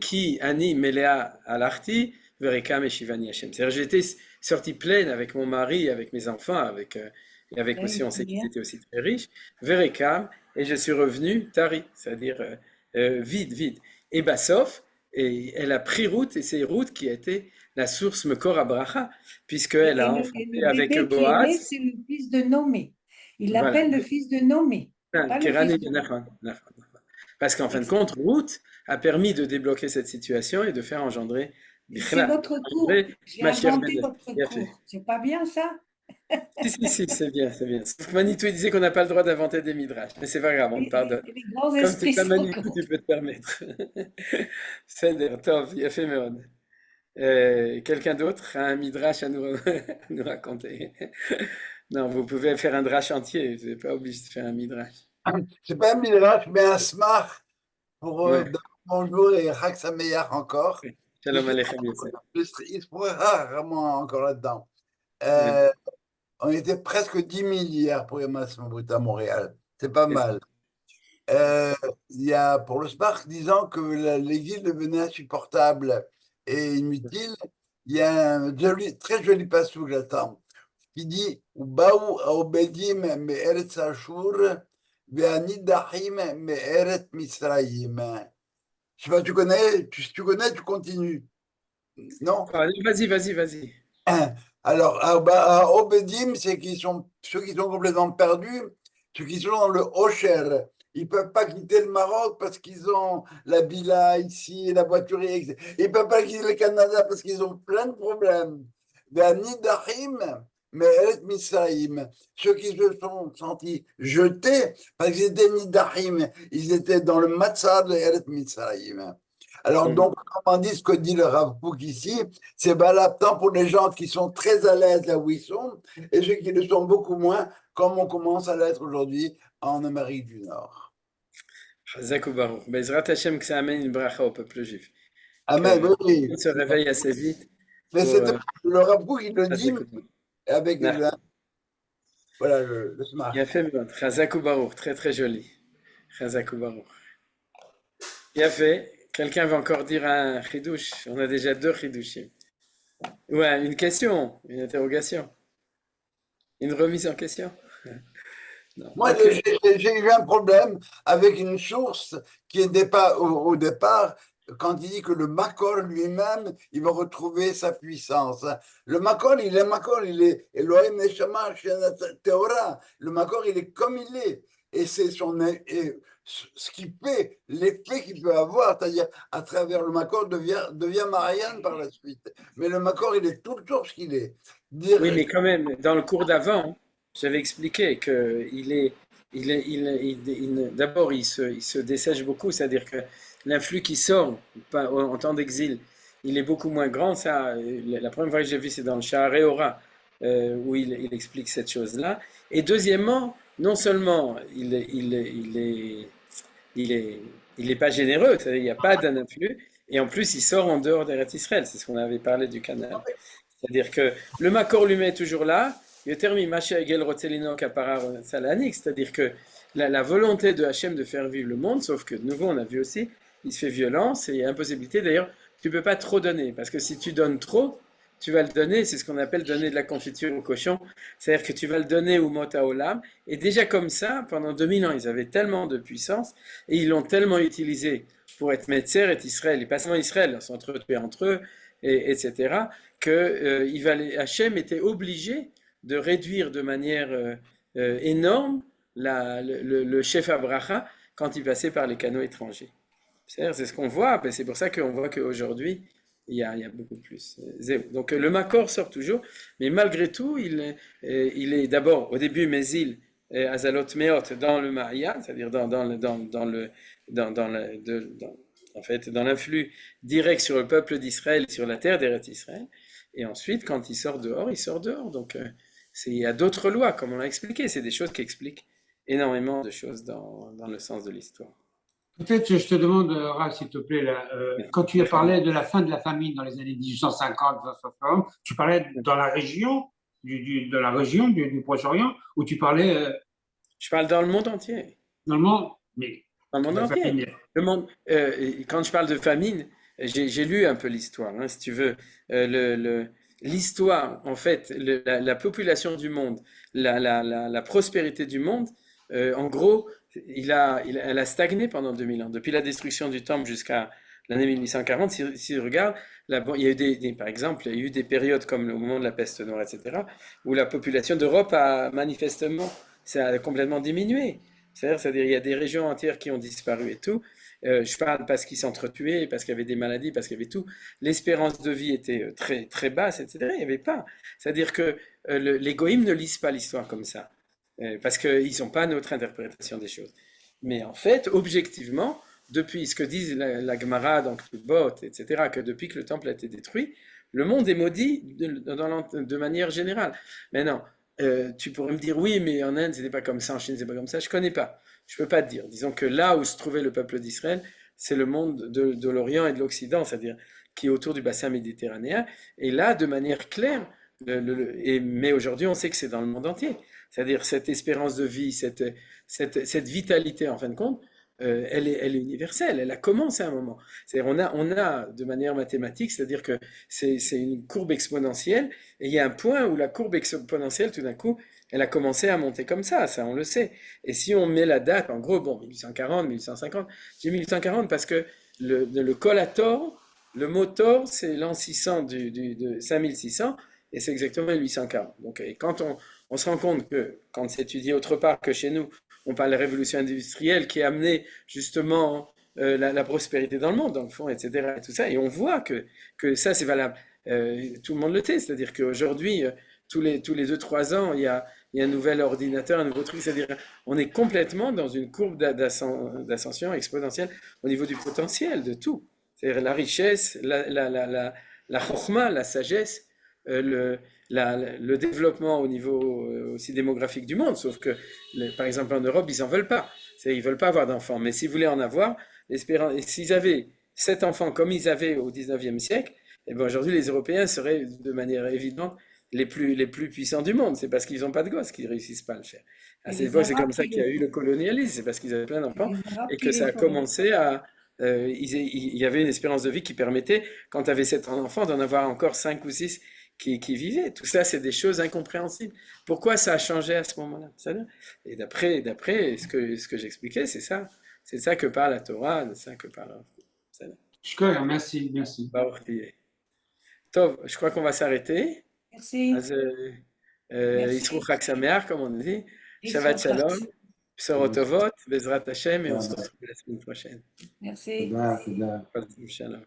qui ani melea alarti, verekam eshivani Hashem. C'est-à-dire j'étais sortie pleine avec mon mari, avec mes enfants, et avec aussi on sait qu'ils étaient aussi très riches. Verekam, et je suis revenu tari, c'est-à-dire vide. Et Bassof, et elle a pris route, et c'est route qui a été la source Mekor Abraha, puisqu'elle a enfanté avec bébé qui est né, Boaz. c'est le fils de Nomé. Il Voilà. l'appelle le fils de Nomé, pas le Kéran fils et de... Nachan. Parce qu'en fin de compte, Ruth a permis de débloquer cette situation et de faire engendrer C'est votre cours. J'ai Mashiach inventé ben votre Bien fait. cours. C'est pas bien ça? Si, c'est bien, c'est bien. Sauf que Manitou, il disait qu'on n'a pas le droit d'inventer des midrash, mais c'est pas grave, on te pardonne. Les grands Comme c'est esprits pas sont Manitou, tu peux te permettre. Seder, Tov, il a fait Meod. Quelqu'un d'autre a un midrash à nous, à nous raconter? Non, vous pouvez faire un drash entier, vous n'êtes pas obligé de faire un midrash. C'est pas un midrash, mais un smach pour Ouais, bonjour et Chag Sameach encore. ouais. Shalom Aleichem Yosef. Il se pourrait rarement encore là-dedans. Ouais, Euh, on était presque 10 000 hier pour Yom Ha'atzmaut à Montréal. C'est pas c'est ça. mal. Il y a pour le Spark disant que l'exil devenait insupportable et inutile. Il y a un très joli passage que j'attends qui dit Ubaou Aobedim Me'eretz Ashur Ve'anidachim Me'eret Misraïm. Je sais pas, tu connais, tu continues. Non? Allez, vas-y, vas-y, vas-y. Alors, à Obedim, c'est qu'ils sont ceux qui sont complètement perdus, ceux qui sont dans le Hocher. Ils peuvent pas quitter le Maroc parce qu'ils ont la villa ici, la voiture, etc. Ils peuvent pas quitter le Canada parce qu'ils ont plein de problèmes. Nidahim, mais Eret Misraïm, ceux qui se sont sentis jetés parce qu'ils étaient Nidahim, ils étaient dans le Matzah de Eret Misraïm. Alors Mm. donc, comme on dit ce que dit le Rav Kook ici, c'est valable tant pour les gens qui sont très à l'aise là où ils sont et ceux qui le sont beaucoup moins, comme on commence à l'être aujourd'hui en Amérique du Nord. Chazak ou Baruch. Bezrat Hashem, que ça amène une bracha au peuple juif. Amen, Que oui. on se réveille assez vite Mais pour c'est le Rav Kook qui le dit Chazak ou Baruch. avec Nah, voilà, le smart. il a fait bien. Chazak ou Baruch, très très joli. Chazak ou Baruch. Il a fait. Quelqu'un va encore dire un chidouche. On a déjà deux chidouchim. Ouais, une question, une interrogation, une remise en question. Non, Moi, ok. j'ai eu un problème avec une source qui n'était pas au départ, quand il dit que le Makor lui-même, il va retrouver sa puissance. Le Makor, il est Elohim Neshama Shenat Teora. Le Makor, il est comme il est. Et c'est ce qui fait, l'effet qu'il peut avoir, c'est-à-dire à travers le Makor devient Marianne par la suite. Mais le Makor, il est toujours ce qu'il est. Dire, Oui, mais quand même, dans le cours d'avant, j'avais expliqué que d'abord, il se dessèche beaucoup, c'est-à-dire que l'influx qui sort en temps d'exil, il est beaucoup moins grand. Ça, la première fois que j'ai vu, c'est dans le Sha'arei Ora, où il explique cette chose-là. Et deuxièmement, non seulement il est, il est pas généreux, c'est-à-dire il n'y a pas d'un influx, et en plus, il sort en dehors d'Eretz Israël. C'est ce qu'on avait parlé du canal. C'est-à-dire que le Makor lui-même est toujours là. C'est-à-dire que la volonté de Hachem de faire vivre le monde, sauf que de nouveau on a vu aussi, il se fait violence et il y a impossibilité. D'ailleurs, tu ne peux pas trop donner, parce que si tu donnes trop, tu vas le donner, c'est ce qu'on appelle donner de la confiture au cochon, c'est-à-dire que tu vas le donner au mot à Olam, et déjà comme ça, pendant 2000 ans, ils avaient tellement de puissance, et ils l'ont tellement utilisé pour être Metzer et Israël, et pas seulement Israël, s'entretuer entre eux, etc., que Hachem était obligé de réduire de manière énorme le chef Abraha quand il passait par les canaux étrangers. C'est ce qu'on voit, c'est pour ça qu'on voit qu'aujourd'hui, il y a beaucoup plus. Donc le Makor sort toujours, mais malgré tout, il est d'abord au début Mésil, Azalot Meot dans le Ma'ya, c'est-à-dire en fait, dans l'influx direct sur le peuple d'Israël, sur la terre d'Eretz Israël. Et ensuite, quand il sort dehors, il sort dehors. Donc, il y a d'autres lois, comme on l'a expliqué. C'est des choses qui expliquent énormément de choses dans le sens de l'histoire. Peut-être que je te demande, Raph, s'il te plaît, là, quand tu as parlé de la fin de la famine dans les années 1850, tu parlais dans la région de la région du Proche-Orient ou tu parlais Je parle dans le monde entier. dans le monde, mais Dans le monde la entier. famine. Le monde, quand je parle de famine, j'ai lu un peu l'histoire, hein, si tu veux. L'histoire, en fait, la population du monde, la prospérité du monde, en gros, elle a stagné pendant 2000 ans. Depuis la destruction du temple jusqu'à l'année 1840, si tu regardes, il y a eu par exemple, il y a eu des périodes comme au moment de la peste noire, etc., où la population d'Europe a manifestement, ça a complètement diminué. C'est-à-dire, il y a des régions entières qui ont disparu et tout. Je parle parce qu'ils s'entretuaient, parce qu'il y avait des maladies, parce qu'il y avait tout. L'espérance de vie était très, très basse, etc. Il n'y avait pas. C'est-à-dire que les goïms ne lisent pas l'histoire comme ça, parce qu'ils n'ont pas notre interprétation des choses. Mais en fait, objectivement, depuis ce que disent la Gemara dans Ketubot, etc., que depuis que le temple a été détruit, le monde est maudit de manière générale. Maintenant, Tu pourrais me dire, oui, mais en Inde, c'était pas comme ça, en Chine, c'est pas comme ça. Je connais pas. Je peux pas te dire. Disons que là où se trouvait le peuple d'Israël, c'est le monde de l'Orient et de l'Occident, c'est-à-dire qui est autour du bassin méditerranéen. Et là, de manière claire, mais aujourd'hui, on sait que c'est dans le monde entier. C'est-à-dire cette espérance de vie, cette vitalité, en fin de compte, elle est universelle. Elle a commencé à un moment. C'est-à-dire on a de manière mathématique, c'est-à-dire que c'est une courbe exponentielle, et il y a un point où la courbe exponentielle, tout d'un coup, elle a commencé à monter comme ça on le sait. Et si on met la date, en gros, bon, 1840, 1850, j'ai mis 1840 parce que le col à Thor, le mot Thor, c'est l'an 600 de 5600, et c'est exactement 1840. Donc, et quand on se rend compte que, quand c'est étudié autre part que chez nous, on parle de la révolution industrielle qui a amené justement la prospérité dans le monde, dans le fond, etc. Et tout ça, et on voit que ça, c'est valable. Tout le monde le sait, c'est-à-dire qu'aujourd'hui, tous les 2-3 ans, il y a un nouvel ordinateur, un nouveau truc, c'est-à-dire on est complètement dans une courbe d'ascension exponentielle au niveau du potentiel de tout. C'est-à-dire la richesse, la chokhma, la sagesse, le développement au niveau aussi démographique du monde, sauf que, par exemple en Europe, ils n'en veulent pas. Ils ne veulent pas avoir d'enfants, mais s'ils voulaient en avoir, s'ils avaient 7 enfants comme ils avaient au 19e siècle, et bien aujourd'hui les Européens seraient de manière évidente les plus puissants du monde. C'est parce qu'ils n'ont pas de gosses qu'ils ne réussissent pas à le faire. À Et cette les époque, c'est Arabes comme ça qui qu'il y a les eu font. le colonialisme, c'est parce qu'ils avaient plein Et d'enfants les Arabes et qui que les ça a font. commencé à... il y avait une espérance de vie qui permettait, quand tu avais 7 enfants, d'en avoir encore 5 ou 6 qui vivaient. Tout ça, c'est des choses incompréhensibles. Pourquoi ça a changé à ce moment-là? Et d'après ce que j'expliquais, c'est ça. C'est de ça que parle la Torah, de ça que parle... Shkoya, merci, merci. Baruch Tiyeh. Tov, je crois qu'on va s'arrêter. Merci. אז יצרו Merci. חג שמח, comme on dit. Shabbat Israël. Shalom, Bשורות טובות, בעזרת השם, et on se retrouve la semaine prochaine. Merci. Toda, toda. Shabbat Shalom.